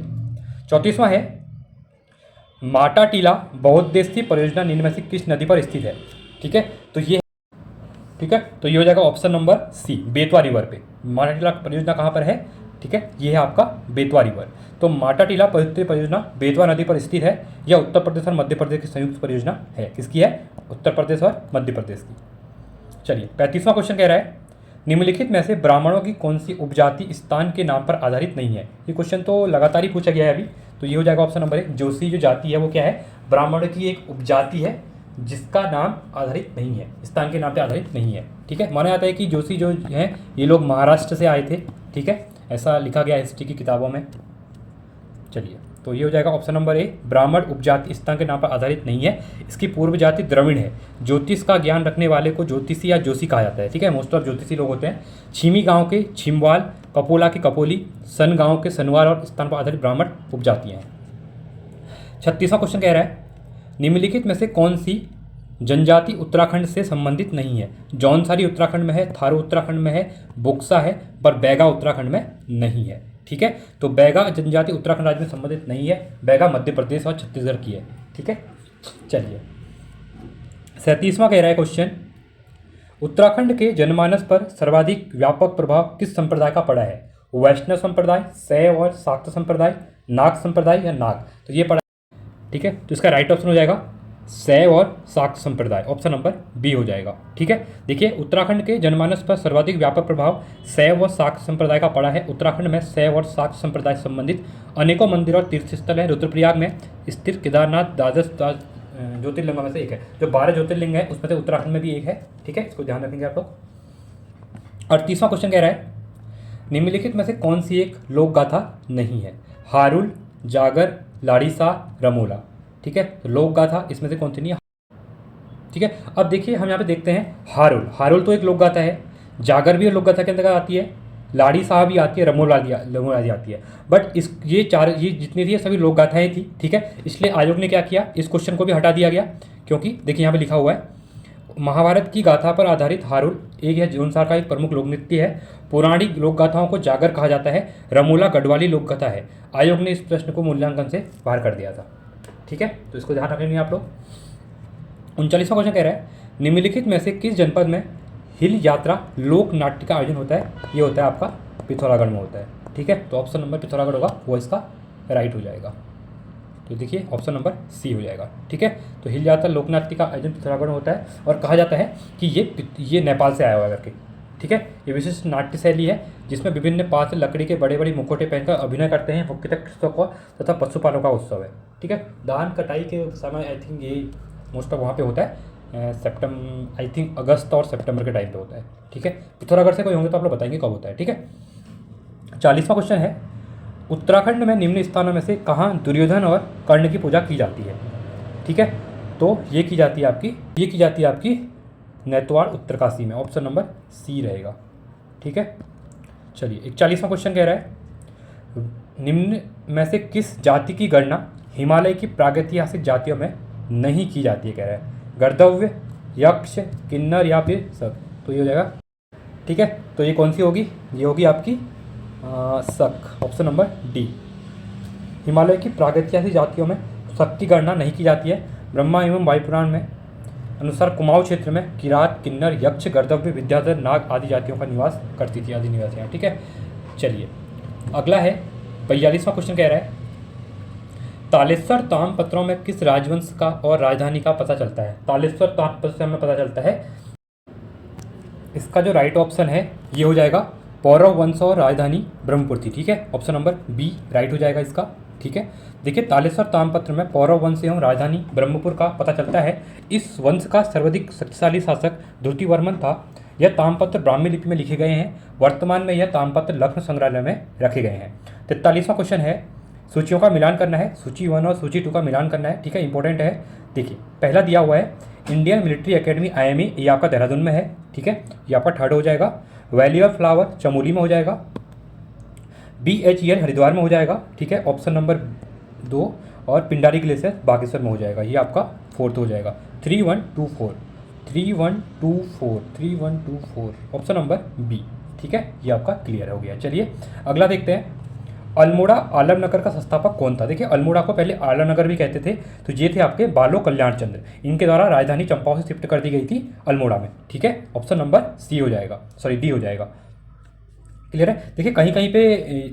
34वां है, माटा टीला बहुउद्देशीय परियोजना निम्न में से किस नदी पर स्थित है? ठीक है, तो ये, ठीक है, तो ये हो जाएगा option number C, Betwa river पे। माटा टीला परियोजना कहाँ पर है? ठीक है, ये है आपका बेतवा रिवर। तो माटा टीला बहुउद्देशीय परियोजना बेतवा नदी पर स्थित है। यह उत्तर प्रदेश और मध्य प्रदेश की संयुक्त परियोजना है। किसकी है? उत्तर प्रदेश और मध्य प्रदेश की। चलिए, 35वां क्वेश्चन कह रहा है, निम्नलिखित में से ब्राह्मणों की कौन सी उपजाति स्थान के नाम पर आधारित नहीं है? ये क्वेश्चन तो लगातार ही पूछा गया है अभी, तो ये हो जाएगा ऑप्शन नंबर 1। जोशी जो जाति है वो क्या है, ब्राह्मण की एक उपजाति है जिसका नाम आधारित नहीं है, स्थान के नाम पे आधारित नहीं है। ठीक है, माना जाता है कि जोशी जो हैं ये लोग महाराष्ट्र से आए थे। ठीक है, ऐसा लिखा गया हिस्ट्री की किताबों में। चलिए, तो ये हो जाएगा ऑप्शन नंबर 1, ब्राह्मण उपजाति स्थान के नाम पर आधारित नहीं है। इसकी पूर्व जाति द्रविड़ है। ज्योतिष का ज्ञान रखने वाले को ज्योतिषी या जोशी कहा जाता है। ठीक है, मोस्ट ऑफ ज्योतिषी लोग होते हैं। छीमी गांव के छिमवाल, कपोला की कपोली, सन गांव के सनवार और स्थान पर आधारित ब्राह्मण उपजातियां हैं। 36वां क्वेश्चन कह रहा है, निम्नलिखित में से कौन सी जनजाति उत्तराखंड से संबंधित नहीं है। जौनसारी उत्तराखंड में है, थारू उत्तराखंड में है, बुक्सा है, पर बैगा उत्तराखंड में नहीं है। ठीक है, तो बैगा जनजाति उत्तराखंड राज्य में संबंधित नहीं है। बैगा मध्य प्रदेश और छत्तीसगढ़ की है। ठीक है, चलिए 37वां कह रहा है क्वेश्चन, उत्तराखंड के जनमानस पर सर्वाधिक व्यापक प्रभाव किस संप्रदाय का पड़ा है। वैष्णव संप्रदाय, शैव और शाक्त संप्रदाय, नाग संप्रदाय या नाग। तो ये पड़ा। ठीक है, तो इसका राइट ऑप्शन हो जाएगा शैव और शाक्त संप्रदाय, ऑप्शन नंबर बी हो जाएगा। ठीक है, देखिए उत्तराखंड के जनमानस पर सर्वाधिक व्यापक प्रभाव शैव और शाक्त संप्रदाय का पड़ा है। उत्तराखंड में शैव और शाक्त संप्रदाय संबंधित अनेकों मंदिर और तीर्थस्थल हैं। रुद्रप्रयाग में स्थित केदारनाथ द्वादश ज्योतिर्लिंगों में से एक है। जो 12 ज्योतिर्लिंग है उसमें से उत्तराखंड में भी एक है। ठीक है, इसको ध्यान रखेंगे आप लोग। 38वां क्वेश्चन कह रहा है, निम्नलिखित में से कौन सी एक लोक गाथा नहीं है। हारुल, जागर, लाड़ीसा, रमोला। ठीक है, तो लोक गाथा इसमें से कौन सी नहीं है। ठीक है, अब देखिए हम यहाँ पे देखते हैं हारुल। हारुल तो एक लोक गाथा है, जागर भी लोक गाथा के अंतर्गत आती है, लाड़ी साहब भी आती है, रमोला भी आती है। बट ये जितनी थी सभी लोक गाथाएँ थी। ठीक है, इसलिए आयोग ने क्या किया, इस क्वेश्चन को भी हटा दिया गया, क्योंकि देखिए यहाँ पे लिखा हुआ है महाभारत की गाथा पर आधारित हारुल एक है जौनसार का एक प्रमुख लोक नृत्य है। पौराणिक लोक गाथाओं को जागर कहा जाता है। रमोला गढ़वाली लोक कथा है। आयोग ने इस प्रश्न को मूल्यांकन से बाहर कर दिया था। ठीक है, तो इसको ध्यान रखेंगे आप लोग। 39वां क्वेश्चन कह रहा है, निम्नलिखित में से किस जनपद में हिल यात्रा लोक नाट्य का आयोजन होता है। ये होता है आपका पिथौरागढ़ में होता है। ठीक है, तो ऑप्शन नंबर पिथौरागढ़ होगा, वो इसका राइट हो जाएगा। तो देखिए ऑप्शन नंबर सी हो जाएगा। ठीक है, तो हिल यात्रा लोक नाट्य का आयोजन पिथौरागढ़ में होता है और कहा जाता है कि ये नेपाल से आया हुआ है करके। ठीक है, ये विशिष्ट नाट्य शैली है जिसमें विभिन्न पात्र लकड़ी के बड़े बड़े मुखौटे पहनकर अभिनय करते हैं। मुख्यतः कृषकों तथा पशुपालकों का उत्सव है। ठीक है, धान कटाई के समय आई थिंक ये मोस्ट ऑफ वहाँ पे होता है, सितंबर आई थिंक अगस्त और सितंबर के टाइम पे होता है। ठीक है, पिथौरागढ़ से कोई होंगे तो आप लोग बताएंगे कब होता है। ठीक है, 40वां क्वेश्चन है, उत्तराखंड में निम्न स्थानों में से कहाँ दुर्योधन और कर्ण की पूजा की जाती है। ठीक है, तो ये की जाती है आपकी नैतवाड़ उत्तरकाशी में, ऑप्शन नंबर सी रहेगा। ठीक है, चलिए 41वां क्वेश्चन कह रहा है, निम्न में से किस जाति की गणना हिमालय की प्रागैतिहासिक जातियों में नहीं की जाती है। कह रहा है गर्दव्य, यक्ष, किन्नर या फिर शक। तो ये हो जाएगा। ठीक है, तो ये कौन सी होगी, ये होगी आपकी शक, ऑप्शन नंबर डी। हिमालय की प्रागैतिहासिक जातियों में शक की गणना नहीं की जाती है। ब्रह्मा एवं वायुपुराण में अनुसार कुमाऊं क्षेत्र में किरात, किन्नर, यक्ष, गर्दव्य, विद्याधर, नाग आदि जातियों का निवास करती थी, आदि निवासियाँ। ठीक है, चलिए अगला है 42वां क्वेश्चन कह रहा है, तालेश्वर ताम्रपत्रों में किस राजवंश का और राजधानी का पता चलता है। तालेश्वर ताम्रपत्र से हमें पता चलता है, इसका जो राइट ऑप्शन है ये हो जाएगा पौरव वंश और राजधानी ब्रह्मपुर थी। ठीक है, ऑप्शन नंबर बी राइट हो जाएगा इसका। ठीक है, देखिए तालेश्वर ताम्रपत्र में पौरव वंश एवं राजधानी ब्रह्मपुर का पता चलता है। इस वंश का सर्वाधिक शक्तिशाली शासक द्रुतिवर्मन था। यह ताम्रपत्र ब्राह्मी लिपि में लिखे गए हैं। वर्तमान में यह ताम्रपत्र लखनऊ संग्रहालय में रखे गए हैं। 43वां क्वेश्चन है, सूचियों का मिलान करना है, सूची 1 और सूची 2 का मिलान करना है। ठीक है, इंपॉर्टेंट है। देखिए पहला दिया हुआ है इंडियन मिलिट्री एकेडमी IME, ये आपका देहरादून में है। ठीक है, ये आपका थर्ड हो जाएगा। वैली ऑफ फ्लावर चमोली में हो जाएगा। BHEL हरिद्वार में हो जाएगा। ठीक है, ऑप्शन नंबर 2। और पिंडारी ग्लेशियर बागेश्वर में हो जाएगा, ये आपका फोर्थ हो जाएगा। 3124 ऑप्शन नंबर बी। ठीक है, ये आपका क्लियर हो गया। चलिए अगला देखते हैं, अल्मोड़ा आलमनगर का संस्थापक कौन था। देखिए अल्मोड़ा को पहले आलमनगर भी कहते थे। तो ये थे आपके बालो कल्याण चंद्र, इनके द्वारा राजधानी चंपाओं से शिफ्ट कर दी गई थी अल्मोड़ा में। ठीक है, ऑप्शन नंबर सी हो जाएगा, सॉरी डी हो जाएगा। क्लियर है। देखिए कहीं कहीं पे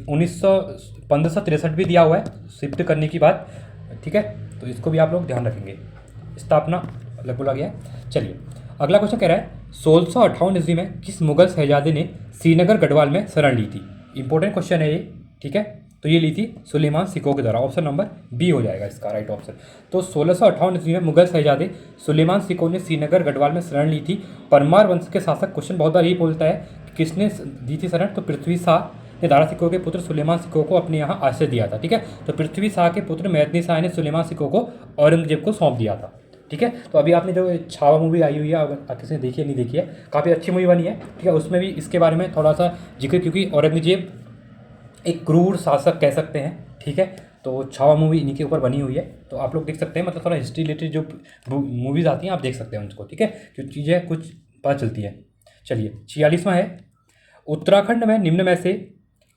1563 भी दिया हुआ है शिफ्ट करने की बात। ठीक है, तो इसको भी आप लोग ध्यान रखेंगे। स्थापना लगभग बोला गया है। चलिए अगला क्वेश्चन कह रहा है, 1658 ईस्वी में किस मुगल शहजादे ने श्रीनगर गढ़वाल में शरण ली थी। इंपॉर्टेंट क्वेश्चन है ये। ठीक है, तो ये ली थी सुलेमान सिकोह के द्वारा। ऑप्शन नंबर बी हो जाएगा इसका राइट ऑप्शन। तो 1658 ईस्वी में मुगल शहजादे सुलेमान सिकोह ने श्रीनगर गढ़वाल में शरण ली थी। परमार वंश के शासक, क्वेश्चन बहुत बार यही बोलता है कि किसने दी थी शरण, तो पृथ्वी शाह ने दारा सिकोह के पुत्र सुलेमान सिकोह को अपने यहाँ आश्रय दिया था। ठीक है, तो पृथ्वी शाह के पुत्र मेदनी शाह ने सुलेमान सिकोह को औरंगजेब को सौंप दिया था। ठीक है, तो अभी आपने जो छावा मूवी आई हुई है, अगर किसी ने देखी है नहीं देखी है, काफ़ी अच्छी मूवी बनी है। ठीक है, उसमें भी इसके बारे में थोड़ा सा जिक्र, क्योंकि औरंगजेब एक क्रूर शासक कह सकते हैं। ठीक है, तो छावा मूवी इन्हीं के ऊपर बनी हुई है, तो आप लोग देख सकते हैं, मतलब थोड़ा हिस्ट्री रिलेटेड जो मूवीज़ आती हैं आप देख सकते हैं उनको। ठीक है, जो चीज़ें कुछ पता चलती है। चलिए 46वां है, उत्तराखंड में निम्न में से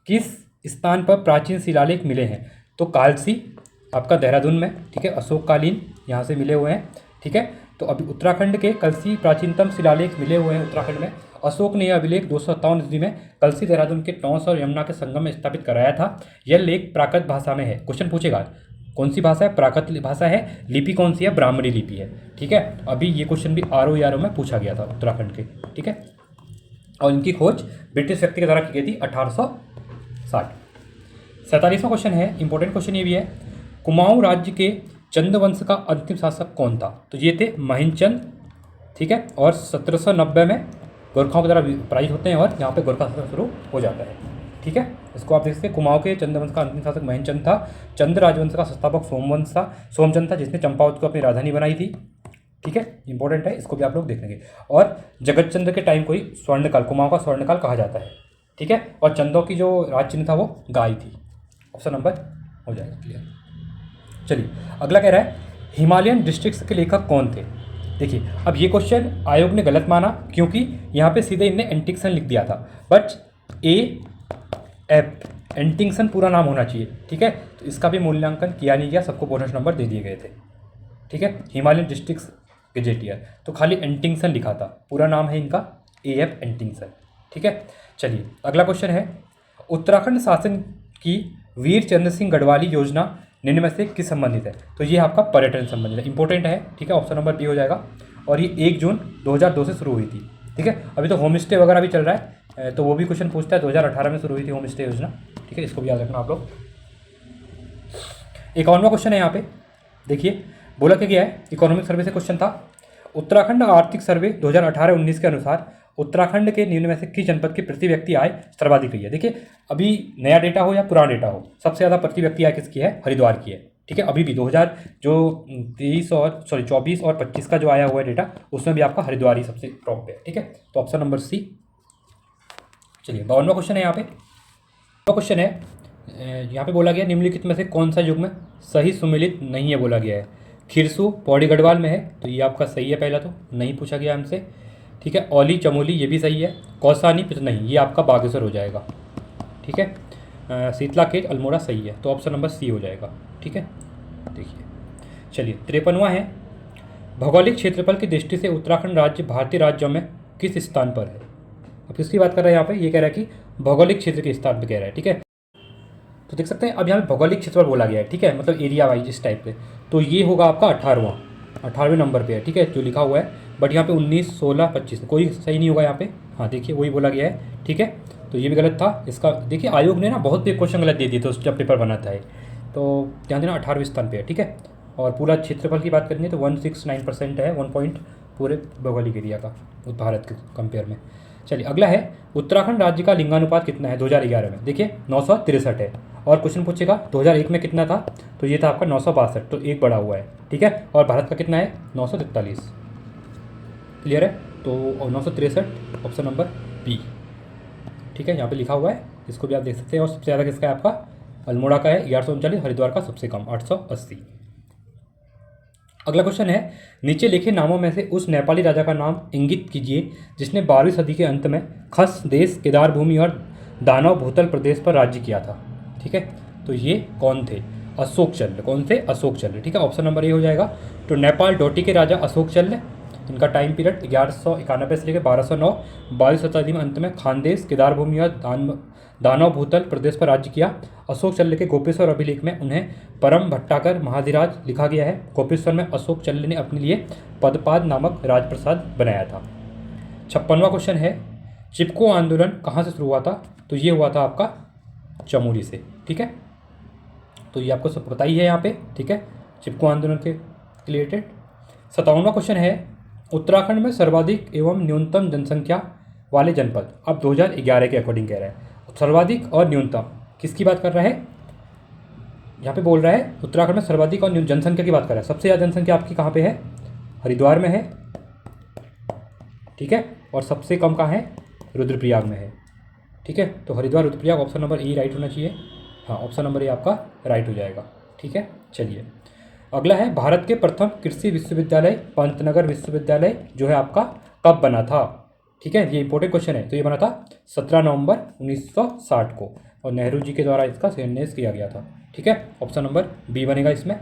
किस स्थान पर प्राचीन शिलालेख मिले हैं? तो कालसी आपका देहरादून में, ठीक है, अशोककालीन यहाँ से मिले हुए हैं। ठीक है, तो अभी उत्तराखंड के कलसी प्राचीनतम शिलालेख मिले हुए हैं उत्तराखंड में। अशोक ने यह अभिलेख 257 ईस्वी में कलसी देहरादून के टोंस और यमुना के संगम में स्थापित कराया था। यह लेख प्राकृत भाषा में है। क्वेश्चन पूछेगा कौन सी भाषा है? प्राकृत भाषा है। लिपि कौन सी है? ब्राह्मणी लिपि है। ठीक है, अभी ये क्वेश्चन भी RO में पूछा गया था उत्तराखंड के। ठीक है, और इनकी खोज ब्रिटिश व्यक्ति के द्वारा की गई थी 1860। 47वां क्वेश्चन है, इंपॉर्टेंट क्वेश्चन ये भी है, कुमाऊं राज्य के चंद वंश का अंतिम शासक कौन था? तो ये थे महिमचंद। ठीक है, और 1790 में गोरखाओं के द्वारा पराजित होते हैं और यहाँ पे गोरखा शासन शुरू हो जाता है। ठीक है, इसको आप देख सकते हैं, कुमाऊं के चंद वंश का अंतिम शासक महिमचंद था। चंद राजवंश का संस्थापक सोमचंद था, जिसने चंपावत को अपनी राजधानी बनाई थी। ठीक है, इंपॉर्टेंट है, इसको भी आप लोग देख लेंगे। और जगतचंद्र के टाइम को ही स्वर्णकाल, कुमाऊं का स्वर्णकाल कहा जाता है। ठीक है, और चंदों की जो राज चिन्ह था वो गाय थी। ऑप्शन नंबर हो जाएगा क्लियर। चलिए अगला कह रहा है, हिमालयन डिस्ट्रिक्ट्स के लेखक कौन थे? देखिए, अब ये क्वेश्चन आयोग ने गलत माना, क्योंकि यहाँ पे सीधे इनने एंटिक्सन लिख दिया था, बट AF एंटिक्सन पूरा नाम होना चाहिए। ठीक है, तो इसका भी मूल्यांकन किया नहीं गया, सबको बोनस नंबर दे दिए गए थे। ठीक है, हिमालयन डिस्ट्रिक्ट्स गेजेटियर, तो खाली एंटिक्सन लिखा था, पूरा नाम है इनका AF एंटिक्सन। ठीक है, चलिए अगला क्वेश्चन है, उत्तराखंड शासन की वीर चंद्र सिंह गढ़वाली योजना निम्न में से किस संबंधित है? तो ये आपका पर्यटन संबंधित है, इंपॉर्टेंट है। ठीक है, ऑप्शन नंबर बी हो जाएगा। और ये 1 जून 2002 से शुरू हुई थी। ठीक है, अभी तो होम स्टे वगैरह भी चल रहा है, तो वो भी क्वेश्चन पूछता है। 2018 में शुरू हुई थी होम स्टे योजना। ठीक है, इसको भी याद रखना आप लोग। 51वां क्वेश्चन है यहाँ पे, देखिए बोला क्या गया है, इकोनॉमिक सर्वे से क्वेश्चन था। उत्तराखंड आर्थिक सर्वे 2018-19 के अनुसार उत्तराखंड के निम्न में से किस जनपद की प्रति व्यक्ति आय सर्वाधिक रही है? देखिए, अभी नया डेटा हो या पुराना डेटा हो, सबसे ज़्यादा प्रति व्यक्ति आय किसकी है? हरिद्वार की है। ठीक है, अभी भी 2024 और 25 का जो आया हुआ है डेटा, उसमें भी आपका हरिद्वार ही सबसे टॉप पे है। ठीक है, तो ऑप्शन नंबर सी। चलिए 52वां क्वेश्चन है यहाँ पे। क्वेश्चन है, यहाँ पे बोला गया निम्नलिखित में से कौन सा युग्म सही सुमेलित नहीं है बोला गया है? खिरसू पौड़ी गढ़वाल में है, तो ये आपका सही है, पहला तो नहीं पूछा गया हमसे। ठीक है, औली चमोली ये भी सही है। कौसानी नहीं, ये आपका बागेश्वर हो जाएगा। ठीक है, शीतला खेत अल्मोड़ा सही है, तो ऑप्शन नंबर सी हो जाएगा। ठीक है, देखिए चलिए 53वां है, भौगोलिक क्षेत्रफल की दृष्टि से उत्तराखंड राज्य भारतीय राज्यों में किस स्थान पर है? अब किसकी बात कर रहा है यहाँ पे? ये कह रहा है कि भौगोलिक क्षेत्र के स्थान पर कह रहा है। ठीक है, तो देख सकते हैं अब यहाँ पे भौगोलिक क्षेत्रफल बोला गया है। ठीक है, मतलब एरिया वाइज इस टाइप पे, तो ये होगा आपका 18वें नंबर पे है। ठीक है, जो लिखा हुआ है, बट यहाँ पे 19, 16, 25 कोई सही नहीं होगा यहाँ पे। हाँ देखिए, वही बोला गया है। ठीक है, तो ये भी गलत था इसका। देखिए आयोग ने ना बहुत से क्वेश्चन गलत दे दिए थे उस जब पेपर बना था, तो ध्यान देना 18वें स्थान पे है। ठीक है, और पूरा क्षेत्रफल की बात करेंगे तो 169% है, 1 पॉइंट पूरे भौगोलिक एरिया का भारत के कंपेयर में। चलिए अगला है, उत्तराखंड राज्य का लिंगानुपात कितना है 2011 में? देखिए 963 है। और क्वेश्चन पूछेगा 2001 में कितना था? तो ये था आपका 962, तो एक बढ़ा हुआ है। ठीक है, और भारत का कितना है? 943। क्लियर है, तो 963 ऑप्शन नंबर बी। ठीक है, यहाँ पे लिखा हुआ है, इसको भी आप देख सकते हैं। और सबसे ज़्यादा किसका है? आपका अल्मोड़ा का है 1139, हरिद्वार का सबसे कम 880। अगला क्वेश्चन है, नीचे लिखे नामों में से उस नेपाली राजा का नाम इंगित कीजिए जिसने 12वीं सदी के अंत में खस देश, केदार भूमि और दानव भूतल प्रदेश पर राज्य किया था। ठीक है, तो ये कौन थे? अशोक चल्ल। कौन थे? अशोक चल्ल। ठीक है, ऑप्शन नंबर ए हो जाएगा। तो नेपाल डोटी के राजा अशोक चल्ल, इनका टाइम पीरियड 1191 से लेकर 1209, 12वीं शताब्दी में अंत में खानदेश, केदार भूमि और दानव भूतल प्रदेश पर राज्य किया। अशोक चल्ल के गोपेश्वर अभिलेख में उन्हें परम भट्टाकर महाधिराज लिखा गया है। गोपेश्वर में अशोक चल्ल ने अपने लिए पदपाद नामक राजप्रसाद बनाया था। 56वां क्वेश्चन है, चिपको आंदोलन कहाँ से शुरू हुआ था? तो ये हुआ था आपका चमोली से। ठीक है, तो ये आपको सब पता ही है यहाँ पे, ठीक है, चिपको आंदोलन के रिलेटेड। 57वां क्वेश्चन है, उत्तराखंड में सर्वाधिक एवं न्यूनतम जनसंख्या वाले जनपद। अब 2011 के अकॉर्डिंग कह रहा है, सर्वाधिक और न्यूनतम किसकी बात कर रहा है, यहाँ पे बोल रहा है उत्तराखंड में सर्वाधिक और जनसंख्या की बात कर रहा है। सबसे ज़्यादा जनसंख्या आपकी कहाँ पे है, हरिद्वार में है, ठीक है, और सबसे कम कहाँ है, रुद्रप्रयाग में है, ठीक है। तो Haridwar Rudraprayag option number A right होना चाहिए, हाँ ऑप्शन नंबर ए आपका राइट हो जाएगा, ठीक है। चलिए अगला है, भारत के प्रथम कृषि विश्वविद्यालय पंतनगर विश्वविद्यालय जो है आपका कब बना था, ठीक है, ये इंपॉर्टेंट क्वेश्चन है। तो ये बना था 17 नवंबर 1960 को, और नेहरू जी के द्वारा इसका शिलान्यास किया गया था, ठीक है। ऑप्शन नंबर बी बनेगा इसमें,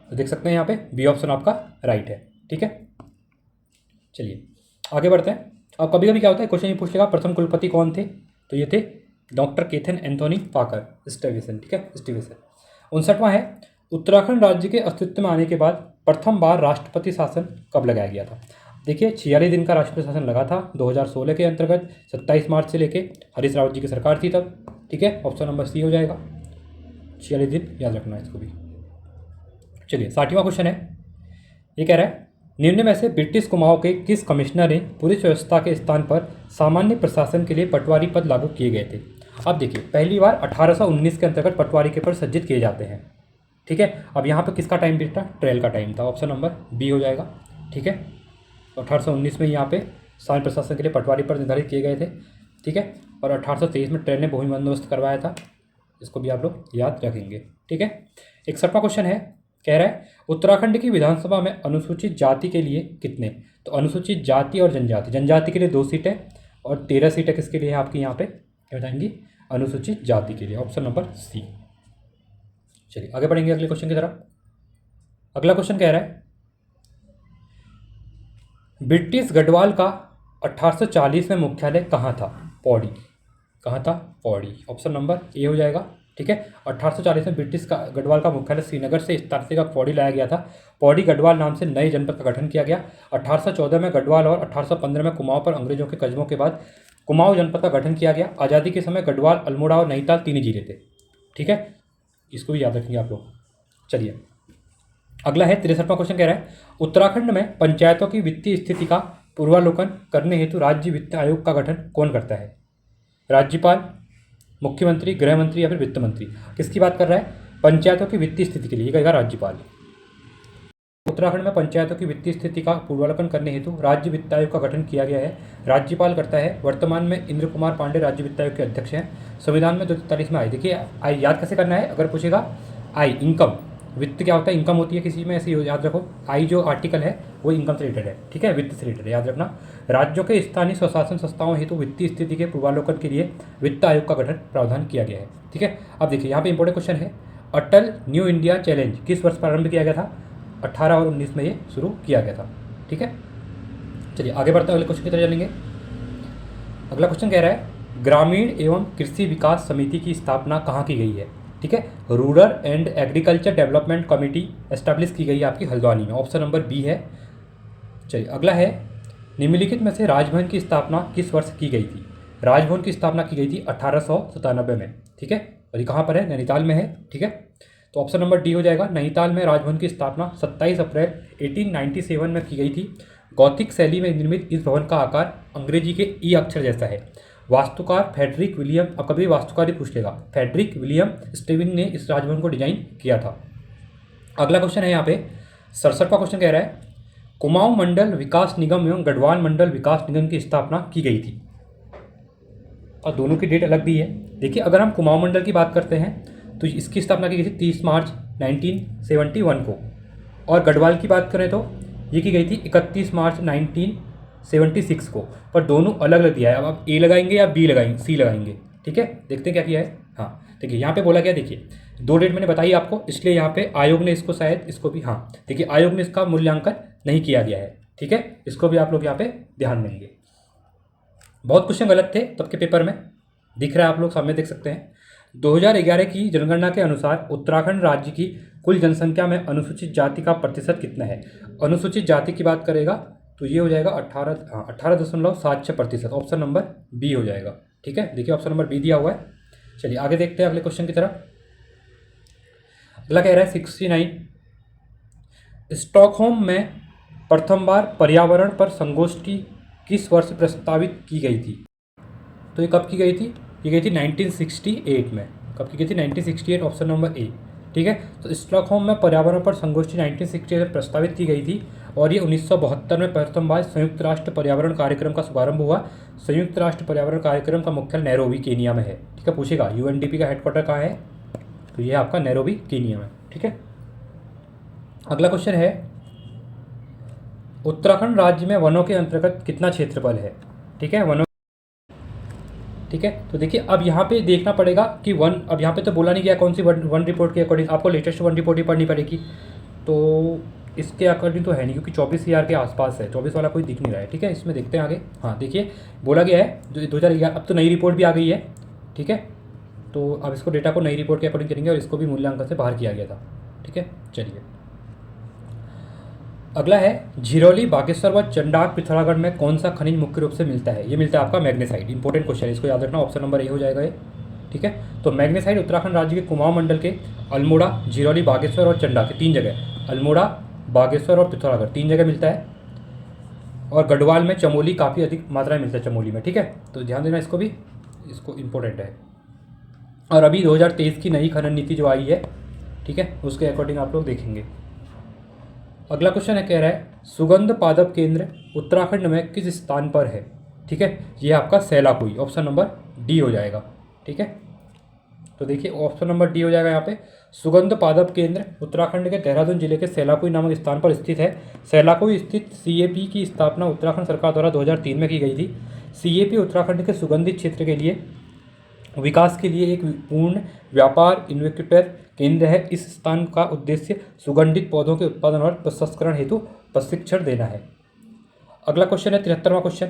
तो देख सकते हैं यहाँ पे बी ऑप्शन आपका राइट है, ठीक है। चलिए आगे बढ़ते हैं। अब कभी कभी क्या होता है, क्वेश्चन ये पूछ लेगा प्रथम कुलपति कौन थे, तो ये थे डॉक्टर केथन एंथोनी पाकर स्टीवेंसन, ठीक है, स्टीवेंसन। 59वां है, उत्तराखंड राज्य के अस्तित्व में आने के बाद प्रथम बार राष्ट्रपति शासन कब लगाया गया था। देखिए 46 दिन का राष्ट्रपति शासन लगा था 2016 के अंतर्गत, 27 मार्च से लेके हरीश रावत जी की सरकार थी तब, ठीक है, ऑप्शन नंबर सी हो जाएगा, 46 दिन याद रखना है इसको भी। चलिए 60वां क्वेश्चन है, ये कह रहा है निम्न में से ब्रिटिश कुमाऊं के किस कमिश्नर ने पुलिस व्यवस्था के स्थान पर सामान्य प्रशासन के लिए पटवारी पद लागू किए गए थे। अब देखिए पहली बार 1819 के अंतर्गत पटवारी के पद सज्जित किए जाते हैं, ठीक है। अब यहाँ पे किसका टाइम पीरियड था, ट्रेल का टाइम था, ऑप्शन नंबर बी हो जाएगा, ठीक है। 1819 में यहाँ पे सामान्य प्रशासन के लिए पटवारी पद निर्धारित किए गए थे, ठीक है। और 1823 में ट्रेल ने भूमि बंदोबस्त करवाया था, इसको भी आप लोग याद रखेंगे, ठीक है। 61वां क्वेश्चन है, कह रहा है उत्तराखंड की विधानसभा में अनुसूचित जाति के लिए कितने, तो अनुसूचित जाति और जनजाति, जनजाति के लिए 2 सीटें और 13 सीटें किसके लिए है आपकी यहाँ पे क्या हो जाएंगी, अनुसूचित जाति के लिए, ऑप्शन नंबर सी। चलिए आगे बढ़ेंगे अगले क्वेश्चन की तरफ। अगला क्वेश्चन कह रहा है ब्रिटिश गढ़वाल का 1840 में मुख्यालय कहाँ था, पौड़ी, कहाँ था, पौड़ी, ऑप्शन नंबर ए हो जाएगा, ठीक है। 1840 में ब्रिटिश का गढ़वाल का मुख्यालय श्रीनगर से इस तरह से का पौड़ी लाया गया था। पौड़ी गढ़वाल नाम से नए जनपद का गठन किया गया। 1814 में गढ़वाल और 1815 में कुमाऊं पर अंग्रेजों के कब्जे के बाद कुमाऊं जनपद का गठन किया गया। आज़ादी के समय गढ़वाल, अल्मोड़ा और नैनीताल 3 जिले थे, ठीक है, इसको भी याद रखेंगे आप लोग। चलिए अगला है 63वां क्वेश्चन, कह रहा है उत्तराखंड में पंचायतों की वित्तीय स्थिति का पूर्वावलोकन करने हेतु राज्य वित्त आयोग का गठन कौन करता है, राज्यपाल, मुख्यमंत्री, गृह मंत्री या फिर वित्त मंत्री। किसकी बात कर रहा है, पंचायतों की वित्तीय स्थिति के लिए कहेगा राज्यपाल। उत्तराखंड में पंचायतों की वित्तीय स्थिति का पूर्वावलोकन करने हेतु राज्य वित्त आयोग का गठन किया गया है, राज्यपाल करता है। वर्तमान में इंद्र कुमार पांडे राज्य वित्त आयोग के अध्यक्ष हैं। संविधान में 243 में आए, देखिए आई याद कैसे करना है, अगर पूछेगा आई इनकम, वित्त क्या होता है, इनकम होती है किसी में, ऐसे याद रखो, आई जो आर्टिकल है वो इनकम से रिलेटेड है, ठीक है, वित्त से रिलेटेड है, याद रखना। राज्यों के स्थानीय स्वशासन संस्थाओं हेतु वित्तीय स्थिति के पूर्वावलोकन के लिए वित्त आयोग का गठन प्रावधान किया गया है, ठीक है। अब देखिए यहाँ पे इंपॉर्टेंट क्वेश्चन है, अटल न्यू इंडिया चैलेंज किस वर्ष प्रारंभ किया गया था, 18 और 19 में ये शुरू किया गया था, ठीक है। चलिए आगे बढ़ते हैं, अगले क्वेश्चन की तरफ चलेंगे। अगला क्वेश्चन कह रहा है ग्रामीण एवं कृषि विकास समिति की स्थापना कहाँ की गई है, ठीक है, rural and agriculture development committee establish की गई है आपकी हल्द्वानी में, ऑप्शन नंबर बी है। चलिए अगला है निम्नलिखित में से राजभवन की स्थापना किस वर्ष की गई थी, राजभवन की स्थापना की गई थी 1897 में, ठीक है, और ये कहाँ पर है, नैनीताल में है, ठीक है। तो ऑप्शन नंबर डी हो जाएगा, नैनीताल में राजभवन की स्थापना 27 अप्रैल 1897 में की गई थी। गौथिक शैली में निर्मित इस भवन का आकार अंग्रेजी के ई अक्षर जैसा है। वास्तुकार फ्रेडरिक विलियम, अब कभी वास्तुकार ही पूछ लेगा, फ्रेडरिक विलियम स्टीवन ने इस राजभवन को डिजाइन किया था। अगला क्वेश्चन है यहाँ पे 67वां क्वेश्चन कह रहा है कुमाऊं मंडल विकास निगम एवं गढ़वाल मंडल विकास निगम की स्थापना की गई थी, और दोनों की डेट अलग दी है। देखिए अगर हम कुमाऊं मंडल की बात करते हैं तो इसकी स्थापना की गई थी 30 मार्च 1971 को, और गढ़वाल की बात करें तो ये की गई थी 31 मार्च 1976 को, पर दोनों अलग अलग दिया है। अब आप ए लगाएंगे या बी लगाएंगे, सी लगाएंगे, ठीक है, देखते हैं क्या किया है। हाँ देखिए यहाँ पे बोला गया, देखिए 2 डेट मैंने बताई आपको, इसलिए यहाँ पे आयोग ने इसको शायद इसको भी, हाँ देखिए आयोग ने इसका मूल्यांकन नहीं किया गया है, ठीक है, इसको भी आप लोग यहाँ पे ध्यान देंगे। बहुत क्वेश्चन गलत थे तब के पेपर में, दिख रहा है आप लोग सामने देख सकते हैं। 2011 की जनगणना के अनुसार उत्तराखंड राज्य की कुल जनसंख्या में अनुसूचित जाति का प्रतिशत कितना है। अनुसूचित जाति की बात करेगा तो ये हो जाएगा 18.76%, ऑप्शन नंबर बी हो जाएगा, ठीक है। देखिए ऑप्शन नंबर बी दिया हुआ है। चलिए आगे देखते हैं अगले क्वेश्चन की तरफ। अगला कह रहा है 69, स्टॉकहोम में प्रथम बार पर्यावरण पर संगोष्ठी किस वर्ष प्रस्तावित की गई थी? तो ये कब की गई थी? ये गई थी 1968 में। कब की गई थी? 1968, ऑप्शन नंबर ए। ठीक है, तो स्टॉकहोम में पर्यावरण पर संगोष्ठी 1968 में प्रस्तावित की गई थी और ये 1972 में प्रथम बार संयुक्त राष्ट्र पर्यावरण कार्यक्रम का शुभारंभ हुआ। संयुक्त राष्ट्र पर्यावरण कार्यक्रम का मुख्यालय नैरोबी केनिया में है। ठीक है, पूछेगा यूएनडीपी का हेडक्वार्टर कहाँ है? तो ये आपका नैरोबी केनिया में। ठीक है, अगला क्वेश्चन है, उत्तराखंड राज्य में वनों के अंतर्गत कितना क्षेत्रफल है? ठीक है, वनों। ठीक है, तो देखिए अब यहाँ पे देखना पड़ेगा कि वन, अब यहाँ पे तो बोला नहीं गया कौन सी वन रिपोर्ट के अकॉर्डिंग, आपको लेटेस्ट वन रिपोर्ट ही पढ़नी पड़ेगी। तो इसके अकॉर्डिंग तो है नहीं, क्योंकि 24,000 के आसपास है, 24 वाला कोई दिख नहीं रहा है। ठीक है, इसमें देखते हैं आगे। हाँ देखिए, बोला गया है जो 2011, अब तो नई रिपोर्ट भी आ गई है। ठीक है, तो अब इसको डेटा को नई रिपोर्ट के अकॉर्डिंग करेंगे और इसको भी मूल्यांकन से बाहर किया गया था। ठीक है, चलिए अगला है, झिरोली, बागेश्वर व चंडाक पिथौरागढ़ में कौन सा खनिज मुख्य रूप से मिलता है? ये मिलता है आपका मैग्नेसाइट। इंपॉर्टेंट क्वेश्चन है, इसको याद रखना, ऑप्शन नंबर ए हो जाएगा ये। ठीक है, तो मैग्नेसाइट उत्तराखंड राज्य के कुमाऊं मंडल के अल्मोड़ा, झिरोली, बागेश्वर और चंडाक के 3 जगह, अल्मोड़ा, बागेश्वर और पिथौरागढ़ 3 जगह मिलता है। और गढ़वाल में, चमोली काफ़ी अधिक मात्रा में मिलता है, चमोली में। ठीक है, तो ध्यान देना इसको भी, इसको इंपॉर्टेंट है। और अभी 2023 की नई खनन नीति जो आई है, ठीक है, उसके अकॉर्डिंग आप लोग देखेंगे। अगला क्वेश्चन है, कह रहा है सुगंध पादप केंद्र उत्तराखंड में किस स्थान पर है? ठीक है, ये आपका सेलाकुई, ऑप्शन नंबर डी हो जाएगा। ठीक है, तो देखिए ऑप्शन नंबर डी हो जाएगा यहाँ पे। सुगंध पादप केंद्र उत्तराखंड के देहरादून जिले के सेलाकुई नामक स्थान पर स्थित है। सेलाकुई स्थित सीएपी की स्थापना उत्तराखंड सरकार द्वारा 2003 में की गई थी। सीएपी उत्तराखंड के सुगंधित क्षेत्र के लिए विकास के लिए एक पूर्ण व्यापार इन्वेक्यूटर केंद्र है। इस स्थान का उद्देश्य सुगंधित पौधों के उत्पादन और प्रसंस्करण हेतु प्रशिक्षण देना है। अगला क्वेश्चन है 73वां क्वेश्चन,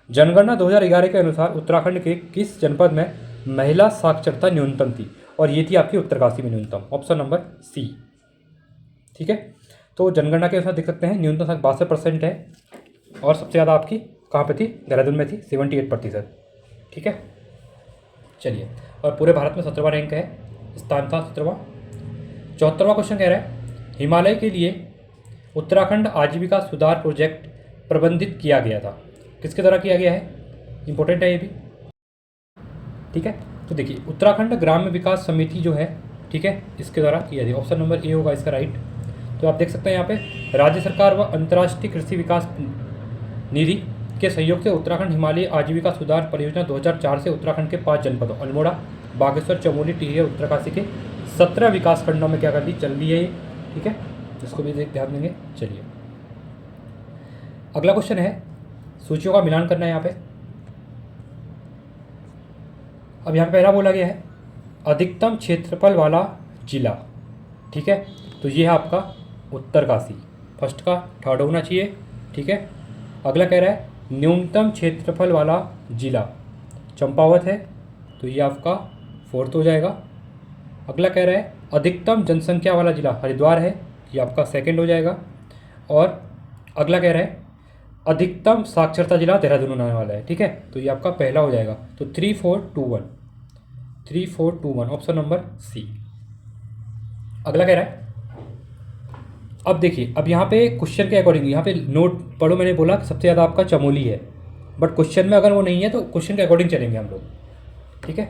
जनगणना 2011 के अनुसार उत्तराखंड के किस जनपद में महिला साक्षरता न्यूनतम थी? और ये थी आपकी उत्तरकाशी में न्यूनतम, ऑप्शन नंबर सी। ठीक है, तो जनगणना के अनुसार देख सकते हैं न्यूनतम 62% है और सबसे ज़्यादा आपकी कहाँ पे थी? देहरादून में थी, 78%। ठीक है, चलिए, और पूरे भारत में 17वां रैंक है, स्थान था 17वां। 74वां क्वेश्चन कह रहा है, हिमालय के लिए उत्तराखंड आजीविका सुधार प्रोजेक्ट प्रबंधित किया गया था, किसके द्वारा किया गया है? इंपॉर्टेंट है ये भी। ठीक है, तो देखिए उत्तराखंड ग्राम्य विकास समिति जो है, ठीक है, इसके द्वारा किया गया, ऑप्शन नंबर ए होगा इसका राइट। तो आप देख सकते हैं यहाँ पे राज्य सरकार व अंतर्राष्ट्रीय कृषि विकास निधि के सहयोग से उत्तराखंड हिमालय आजीविका सुधार परियोजना 2004 से उत्तराखंड के 5 जनपदों अल्मोड़ा, बागेश्वर, चमोली, टिहरी और उत्तरकाशी के 17 विकास खंडों में क्या कर दी? चल रही है ये। ठीक है, इसको भी ध्यान देंगे। चलिए अगला क्वेश्चन है, सूचियों का मिलान करना है यहाँ पे। अब यहाँ पे पहला बोला गया है अधिकतम क्षेत्रफल वाला जिला। ठीक है, तो ये है आपका उत्तरकाशी, फर्स्ट का थर्ड होना चाहिए। ठीक है, अगला कह रहा है न्यूनतम क्षेत्रफल वाला जिला चंपावत है, तो ये आपका फोर्थ हो जाएगा। अगला कह रहा है अधिकतम जनसंख्या वाला जिला हरिद्वार है, ये आपका सेकंड हो जाएगा। और अगला कह रहा है अधिकतम साक्षरता जिला देहरादून होने वाला है। ठीक है, तो ये आपका पहला हो जाएगा। तो 3421 ऑप्शन नंबर सी। अगला कह रहा है, अब देखिए, अब यहाँ पे क्वेश्चन के अकॉर्डिंग यहाँ पे नोट पढ़ो, मैंने बोला कि सबसे ज़्यादा आपका चमोली है, बट क्वेश्चन में अगर वो नहीं है तो क्वेश्चन के अकॉर्डिंग चलेंगे हम लोग। ठीक है,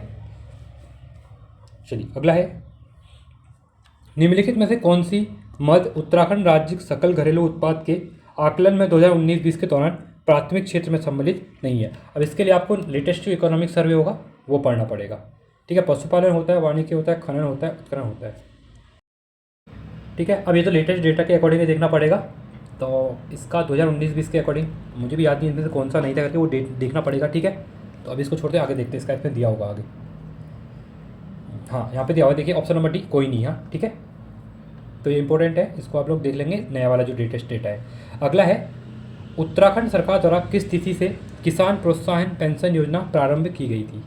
चलिए अगला है, निम्नलिखित में से कौन सी मद उत्तराखंड राज्य सकल घरेलू उत्पाद के आकलन में 2019-20 के दौरान प्राथमिक क्षेत्र में सम्मिलित नहीं है? अब इसके लिए आपको लेटेस्ट जो इकोनॉमिक सर्वे होगा वो पढ़ना पड़ेगा। ठीक है, पशुपालन होता है, वानिकी होता है, खनन होता है, उत्खनन होता है। ठीक है, अब ये तो लेटेस्ट डेटा के अकॉर्डिंग देखना पड़ेगा, तो इसका 2019-20 के अकॉर्डिंग मुझे भी याद नहीं इनमें से कौन सा नहीं था करके वो देखना पड़ेगा। ठीक है, तो अभी इसको छोड़ते आगे देखते हैं, इसका इसमें दिया होगा आगे। हाँ, यहाँ पे दिया हुआ देखिए, ऑप्शन नंबर डी कोई नहीं है। ठीक है, तो ये इंपॉर्टेंट है, इसको आप लोग देख लेंगे, नया वाला जो लेटेस्ट डेटा है। अगला है उत्तराखंड सरकार द्वारा किस तिथि से किसान प्रोत्साहन पेंशन योजना प्रारंभ की गई थी?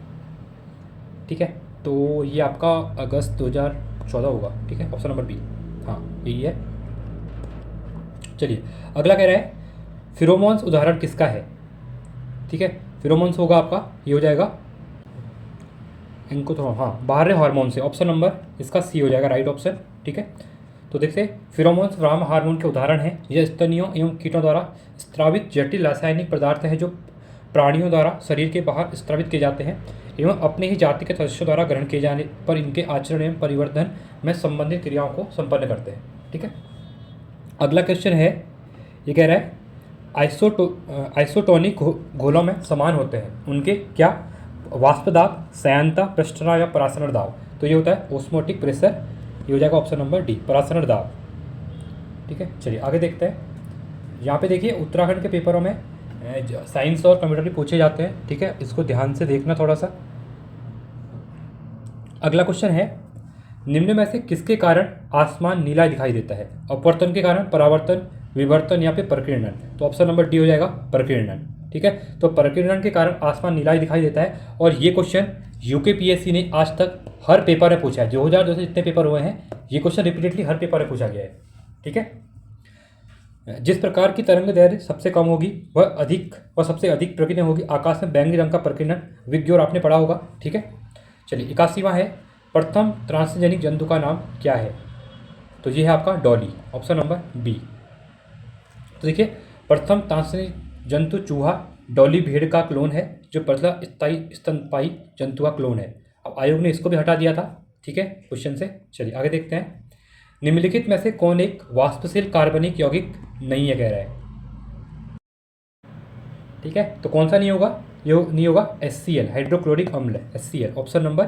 ठीक है, तो ये आपका अगस्त 2014 होगा। ठीक है, ऑप्शन नंबर बी, हाँ यही है। चलिए अगला कह रहा है फिरोमोन्स उदाहरण किसका है? ठीक है, फिरोमोन्स होगा आपका, ये हो जाएगा इनको तो हाँ, बाहरी हार्मोन से, ऑप्शन नंबर इसका सी हो जाएगा राइट ऑप्शन। ठीक है, तो देखते फिरोमोन्स राम हार्मोन के उदाहरण हैं। यह स्तनियों एवं कीटों द्वारा स्त्रावित जटिल रासायनिक पदार्थ हैं जो प्राणियों द्वारा शरीर के बाहर स्त्रावित किए जाते हैं एवं अपने ही जाति के सदस्यों द्वारा ग्रहण किए जाने पर इनके आचरण एवं परिवर्धन में संबंधित क्रियाओं को संपन्न करते हैं। ठीक है, अगला क्वेश्चन है, ये कह रहा है आइसोटोनिक घोलों में समान होते हैं, उनके क्या? वाष्प दाब, श्यानता, पृष्ठनाव या परासरण दाब। तो ये होता है ऑस्मोटिक प्रेशर, ये हो जाएगा ऑप्शन नंबर डी, परासरण दाब। ठीक है, चलिए आगे देखते हैं। यहाँ पे देखिए उत्तराखंड के पेपरों में साइंस और कंप्यूटर भी पूछे जाते हैं। ठीक है, इसको ध्यान से देखना थोड़ा सा। अगला क्वेश्चन है, निम्न में से किसके कारण आसमान नीला दिखाई देता है? अपवर्तन के कारण, परावर्तन, विवर्तन या फिर प्रकीर्णन। तो ऑप्शन नंबर डी हो जाएगा प्रकीर्णन। ठीक है, तो प्रकीर्णन के कारण आसमान नीला दिखाई देता है। और ये क्वेश्चन यूकेपीएससी ने आज तक हर पेपर में पूछा है। 2002 से जितने पेपर हुए हैं, ये क्वेश्चन रिपीटेडली हर पेपर में पूछा गया है। ठीक है, जिस प्रकार की तरंग दैर्घ्य सबसे कम होगी वह सबसे अधिक प्रकीर्णन होगी। आकाश में बैंगनी रंग का प्रकीर्णन विज्ञ और आपने पढ़ा होगा। ठीक है, चलिए 81वां है, प्रथम ट्रांसजेनिक जंतु का नाम क्या है? तो ये है आपका डॉली, ऑप्शन नंबर बी। तो देखिए प्रथम ट्रांसजेनिक जंतु चूहा डॉली भेड़ का क्लोन है, जो पतला स्थायी स्तनपायी जंतु का क्लोन है। अब आयोग ने इसको भी हटा दिया था। ठीक है, क्वेश्चन से चलिए आगे देखते हैं। निम्नलिखित में से कौन एक वाष्पशील कार्बनिक यौगिक नहीं है, कह रहा है। ठीक है, तो कौन सा नहीं होगा? ये नहीं होगा HCl, हाइड्रोक्लोरिक अम्ल, HCl, ऑप्शन नंबर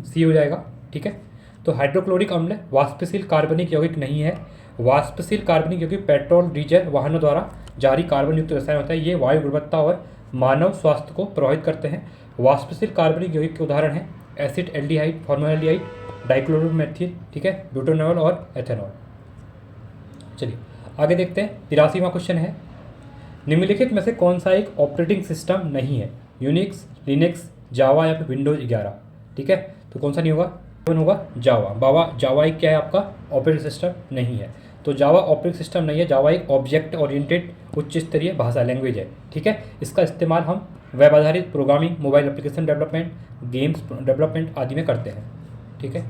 सी हो जाएगा। ठीक है, तो हाइड्रोक्लोरिक अम्ल वाष्पशील कार्बनिक यौगिक नहीं है। वाष्पशील कार्बनिक यौगिक पेट्रोल डीजल वाहनों द्वारा जारी कार्बन युक्त रसायन होता है। ये वायु गुणवत्ता और मानव स्वास्थ्य को प्रभावित करते हैं। वाष्पशील कार्बनिक यौगिक के उदाहरण हैं एसिड एल्डिहाइड, फॉर्मल्डिहाइड, डाइक्लोरोमेथिल, ठीक है, ब्यूटानॉल और एथेनॉल। चलिए आगे देखते हैं। 83वां क्वेश्चन है, निम्नलिखित में से कौन सा एक ऑपरेटिंग सिस्टम नहीं है? यूनिक्स, लिनक्स, जावा या फिर विंडोज 11। ठीक है, तो कौन सा नहीं होगा? कौन होगा? जावा। जावा एक क्या है आपका? ऑपरेटिंग सिस्टम नहीं है। तो जावा ऑपरेटिंग सिस्टम नहीं है। जावा एक ऑब्जेक्ट ओरिएंटेड उच्च स्तरीय भाषा लैंग्वेज है। ठीक है, इसका इस्तेमाल हम वेब आधारित programming, mobile application development, games development आदि में करते हैं। ठीक है,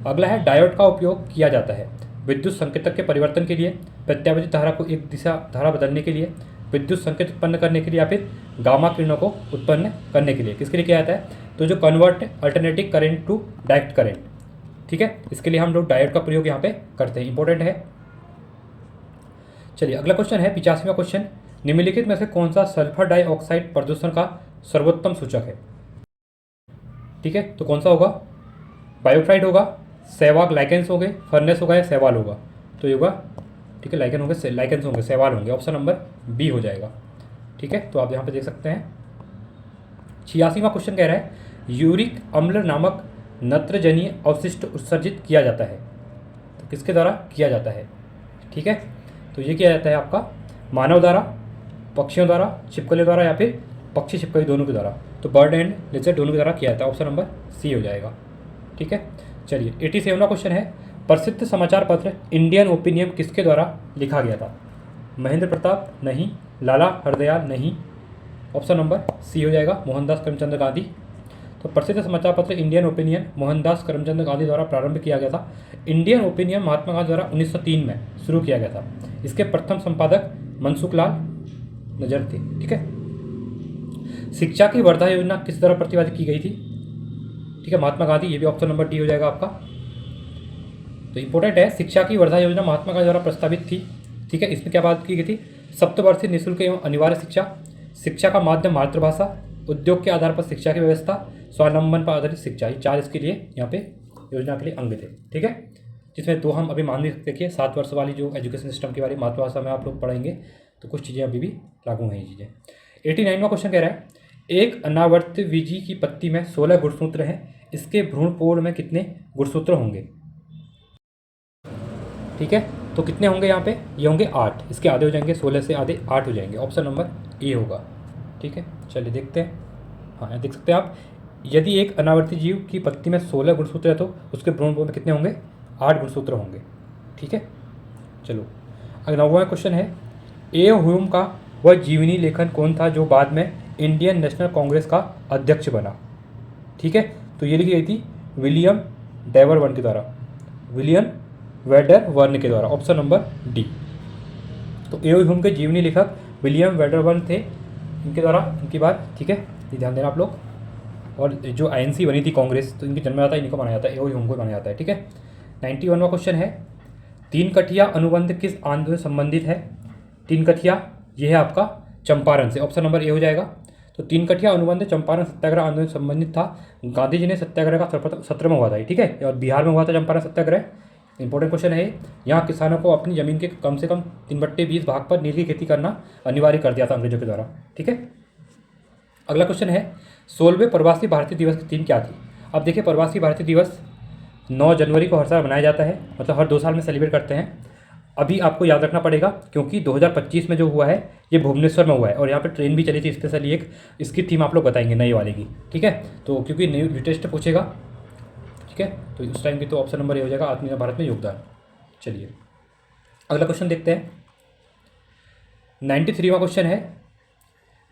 अगला है डायोड का उपयोग किया जाता है विद्युत संकेतक के परिवर्तन के लिए, प्रत्यावर्ती धारा को एक दिशा धारा बदलने के लिए, विद्युत संकेत उत्पन्न करने के लिए या फिर गामा किरणों को उत्पन्न करने के लिए। किसके लिए किया जाता है? तो जो convert alternating current to direct current. ठीक है, इसके लिए हम लोग डायोड का प्रयोग यहाँ पे करते हैं, इंपॉर्टेंट है। चलिए अगला क्वेश्चन है 85वां क्वेश्चन, निम्नलिखित में से कौन सा सल्फर डाइऑक्साइड प्रदूषण का सर्वोत्तम सूचक है? ठीक है, तो कौन सा होगा? बायोफ्राइड होगा, सहवाग लाइकेंस होंगे, फर्नेस होगा या सहवाल होगा? तो ये होगा, ठीक है, लाइकेंस होंगे, सहवाल होंगे, ऑप्शन नंबर बी हो जाएगा। ठीक है, तो आप यहाँ पे देख सकते हैं। 86वां क्वेश्चन कह रहा है, यूरिक अम्ल नामक नत्रजनीय अवशिष्ट उत्सर्जित किया जाता है, तो किसके द्वारा किया जाता है? ठीक है, तो ये किया जाता है आपका मानव द्वारा, पक्षियों द्वारा, छिपकली द्वारा या फिर पक्षी छिपकली दोनों के द्वारा। तो बर्ड एंड लेजर दोनों के द्वारा किया जाता है, ऑप्शन नंबर सी हो जाएगा। ठीक है, चलिए 87वां क्वेश्चन है, प्रसिद्ध समाचार पत्र इंडियन ओपिनियन किसके द्वारा लिखा गया था? महेंद्र प्रताप नहीं, लाला हरदयाल नहीं, ऑप्शन नंबर सी हो जाएगा मोहनदास करमचंद गांधी। तो प्रसिद्ध समाचार पत्र इंडियन ओपिनियन मोहनदास करमचंद गांधी द्वारा प्रारंभ किया गया था। इंडियन ओपिनियन महात्मा गांधी द्वारा 1903 में शुरू किया गया था। इसके प्रथम संपादक मनसुख लाल नजर थे। ठीक है, शिक्षा की वर्धा योजना किस द्वारा प्रतिपादित की गई थी? ठीक है, महात्मा गांधी, ये भी ऑप्शन नंबर डी हो जाएगा आपका। तो इंपॉर्टेंट है, शिक्षा की वर्धा योजना महात्मा गांधी द्वारा प्रस्तावित थी। ठीक है, इसमें क्या बात की गई थी? सप्तवर्षीय निःशुल्क एवं अनिवार्य शिक्षा, शिक्षा का माध्यम मातृभाषा, उद्योग के आधार पर शिक्षा की व्यवस्था, स्वावलंबन पर आधारित शिक्षा, ये 4 इसके लिए यहाँ पे योजना के लिए अंग थे। ठीक है, जिसमें 2 हम अभी मान भी सकते हैं। 7 वर्ष वाली जो एजुकेशन सिस्टम के बारे में मातृभाषा में आप लोग पढ़ेंगे, तो कुछ चीज़ें अभी भी लागू हैं ये चीज़ें। 89वां क्वेश्चन कह रहा है, एक अनावर्तवीजी की पत्ती में 16 गुणसूत्र हैं, इसके भ्रूणपोल में कितने गुणसूत्र होंगे? ठीक है, तो कितने होंगे यहाँ पे? ये होंगे 8, इसके आधे हो जाएंगे, 16 से आधे 8 हो जाएंगे, ऑप्शन नंबर ए होगा। ठीक है, चलिए देखते हैं। हाँ, यहाँ देख सकते हैं आप, यदि एक अनावर्ती जीव की पत्ती में 16 गुणसूत्र है तो उसके भ्रूणपोल में कितने होंगे? 8 गुणसूत्र होंगे। ठीक है, चलो अगला 9वां क्वेश्चन है, ए ह्यूम का वह जीवनी लेखन कौन था जो बाद में इंडियन नेशनल कांग्रेस का अध्यक्ष बना? ठीक है, तो ये लिखी गई थी विलियम डेवर वन के द्वारा, विलियम वेडर वर्न के द्वारा, ऑप्शन नंबर डी। तो एओ ह्यूम के जीवनी लेखक विलियम वेडर वर्न थे, इनके द्वारा इनकी बात, ठीक है, ये ध्यान देना आप लोग। और जो आईएनसी बनी थी कांग्रेस, तो इनकी जन्म आता है, इनको माना जाता है, एओ ह्यूम को माना जाता है, ठीक है। 91वां क्वेश्चन है, तीन कठिया अनुबंध किस आंदोलन से संबंधित है? तीन कठिया ये है आपका चंपारण से, ऑप्शन नंबर ए हो जाएगा। तो तीन कठिया अनुबंध चंपारण सत्याग्रह आंदोलन से संबंधित था। गांधी जी ने सत्याग्रह का सत्र में हुआ था, ठीक है, और बिहार में हुआ था चंपारण सत्याग्रह। इंपॉर्टेंट क्वेश्चन है, यहाँ किसानों को अपनी जमीन के कम से कम 3/20 भाग पर नील की खेती करना अनिवार्य कर दिया था अंग्रेजों के द्वारा, ठीक है। अगला क्वेश्चन है, 16वें प्रवासी भारतीय दिवस की थीम क्या थी? अब देखिए, प्रवासी भारतीय दिवस 9 जनवरी को हर साल मनाया जाता है, मतलब हर 2 साल में सेलिब्रेट करते हैं। अभी आपको याद रखना पड़ेगा क्योंकि 2025 में जो हुआ है ये भुवनेश्वर में हुआ है, और यहाँ पे ट्रेन भी चली थी स्पेशली एक, इसकी थीम आप लोग बताएंगे नई वाले की, ठीक है। तो क्योंकि न्यू लेटेस्ट पूछेगा, ठीक है, तो उस टाइम की तो ऑप्शन नंबर ए हो जाएगा, आत्मनिर्भर भारत में योगदान। चलिए अगला क्वेश्चन देखते हैं। 93वां क्वेश्चन है,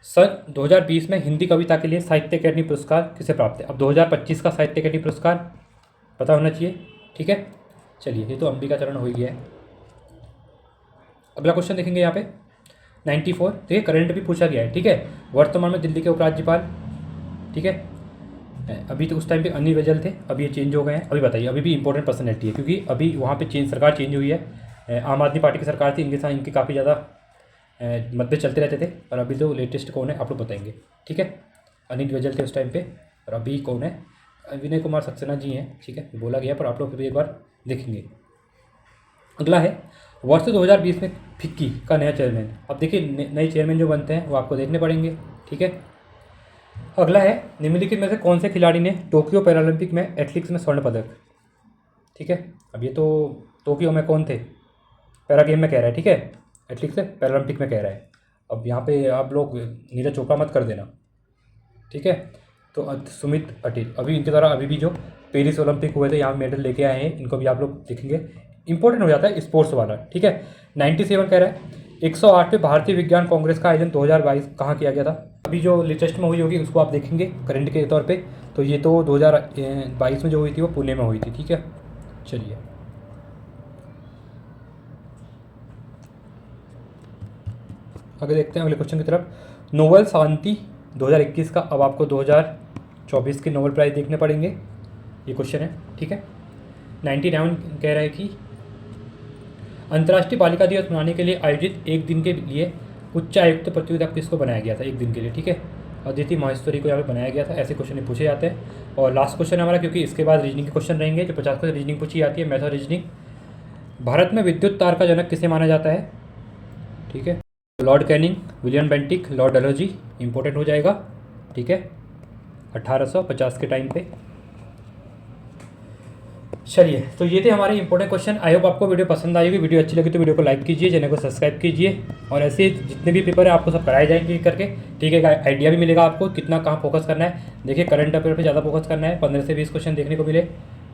सन 2020 में हिंदी कविता के लिए साहित्य अकेडमी पुरस्कार किसे प्राप्त है? अब 2025 का साहित्य अकेडमी पुरस्कार पता होना चाहिए, ठीक है। चलिए, ये तो अंबिका चरण हो ही गया है। अगला क्वेश्चन देखेंगे यहाँ पे 94, तो ये करंट भी पूछा गया है, ठीक है। वर्तमान में दिल्ली के उपराज्यपाल, ठीक है, अभी तो उस टाइम पे अनिल बैजल थे, अभी ये चेंज हो गए हैं। अभी बताइए, अभी भी इंपॉर्टेंट पर्सनैलिटी है क्योंकि अभी वहाँ पे सरकार चेंज हुई है। आम आदमी पार्टी की सरकार थी, इनके साथ इनके काफ़ी ज़्यादा मतभेद चलते रहते थे, और अभी तो लेटेस्ट कौन है आप लोग बताएंगे, ठीक है। अनिल बैजल थे उस टाइम पे, और अभी कौन है? विनय कुमार सक्सेना जी हैं, ठीक है, बोला गया, पर आप लोग भी एक बार देखेंगे। अगला है, वर्ष 2020 में फिक्की का नया चेयरमैन। अब देखिए, नए चेयरमैन जो बनते हैं वो आपको देखने पड़ेंगे, ठीक है। अगला है, निम्नलिखित में से कौन से खिलाड़ी ने टोक्यो पैरालंपिक में एथलेटिक्स में स्वर्ण पदक? ठीक है, अब ये तो टोक्यो में कौन थे, पैरा गेम में कह रहा है, ठीक है, एथलेटिक्स से पैरालंपिक में कह रहा है। अब यहाँ पे आप लोग नीरज चोपड़ा मत कर देना, ठीक है। तो सुमित अटिल, अभी इनके द्वारा अभी भी जो पेरिस ओलंपिक हुए थे यहाँ मेडल लेके आए हैं, इनको भी आप लोग देखेंगे, इंपॉर्टेंट हो जाता है स्पोर्ट्स वाला, ठीक है। 97 कह रहा है, 108वें भारतीय विज्ञान कांग्रेस का आयोजन 2022 कहाँ किया गया था? अभी जो लेटेस्ट में हुई होगी उसको आप देखेंगे करंट के तौर पे, तो ये तो 2022 में जो हुई थी वो पुणे में हुई थी, ठीक है। चलिए आगे देखते हैं अगले क्वेश्चन की तरफ। नोबेल शांति 2021 का, अब आपको 2024 के नोबेल प्राइज़ देखने पड़ेंगे, ये क्वेश्चन है, ठीक है। 99 कह रहा है कि अंतर्राष्ट्रीय बालिका दिवस मनाने के लिए आयोजित एक दिन के लिए उच्च आयुक्त प्रतियोगिता किसको बनाया गया था? एक दिन के लिए, ठीक है, अदिति माहेश्वरी को यहाँ पे बनाया गया था। ऐसे क्वेश्चन पूछे जाते हैं। और लास्ट क्वेश्चन हमारा, क्योंकि इसके बाद रीजनिंग के क्वेश्चन रहेंगे, जो 50 क्वेश्चन रीजनिंग पूछी जाती है, मैथ और रीजनिंग। भारत में विद्युत तार का जनक किसे माना जाता है? ठीक है, Lord Canning, William Bentinck, Lord Dalhousie, important हो जाएगा, ठीक है, 1850 के टाइम पे। चलिए, तो ये थे हमारे इंपॉर्टेंट क्वेश्चन। आई होप आपको वीडियो पसंद आई होगी। वीडियो अच्छी लगी तो वीडियो को लाइक कीजिए, चैनल को सब्सक्राइब कीजिए, और ऐसे जितने भी पेपर है आपको सब कराए जाएंगे करके, ठीक है। आइडिया भी मिलेगा आपको कितना कहाँ फोकस करना है। देखिए, करंट अफेयर पे ज़्यादा फोकस करना है, 15 से 20 क्वेश्चन देखने को मिले,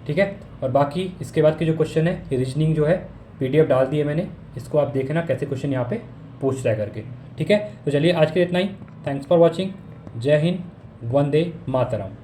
ठीक है। और बाकी इसके बाद के जो क्वेश्चन है, ये रीजनिंग जो है PDF डाल दिए मैंने, इसको आप देखना कैसे क्वेश्चन यहाँ पे पूछ रहा है करके, ठीक है। तो चलिए आज के लिए इतना ही। Thanks for watching. जय हिंद, वंदे मातरम।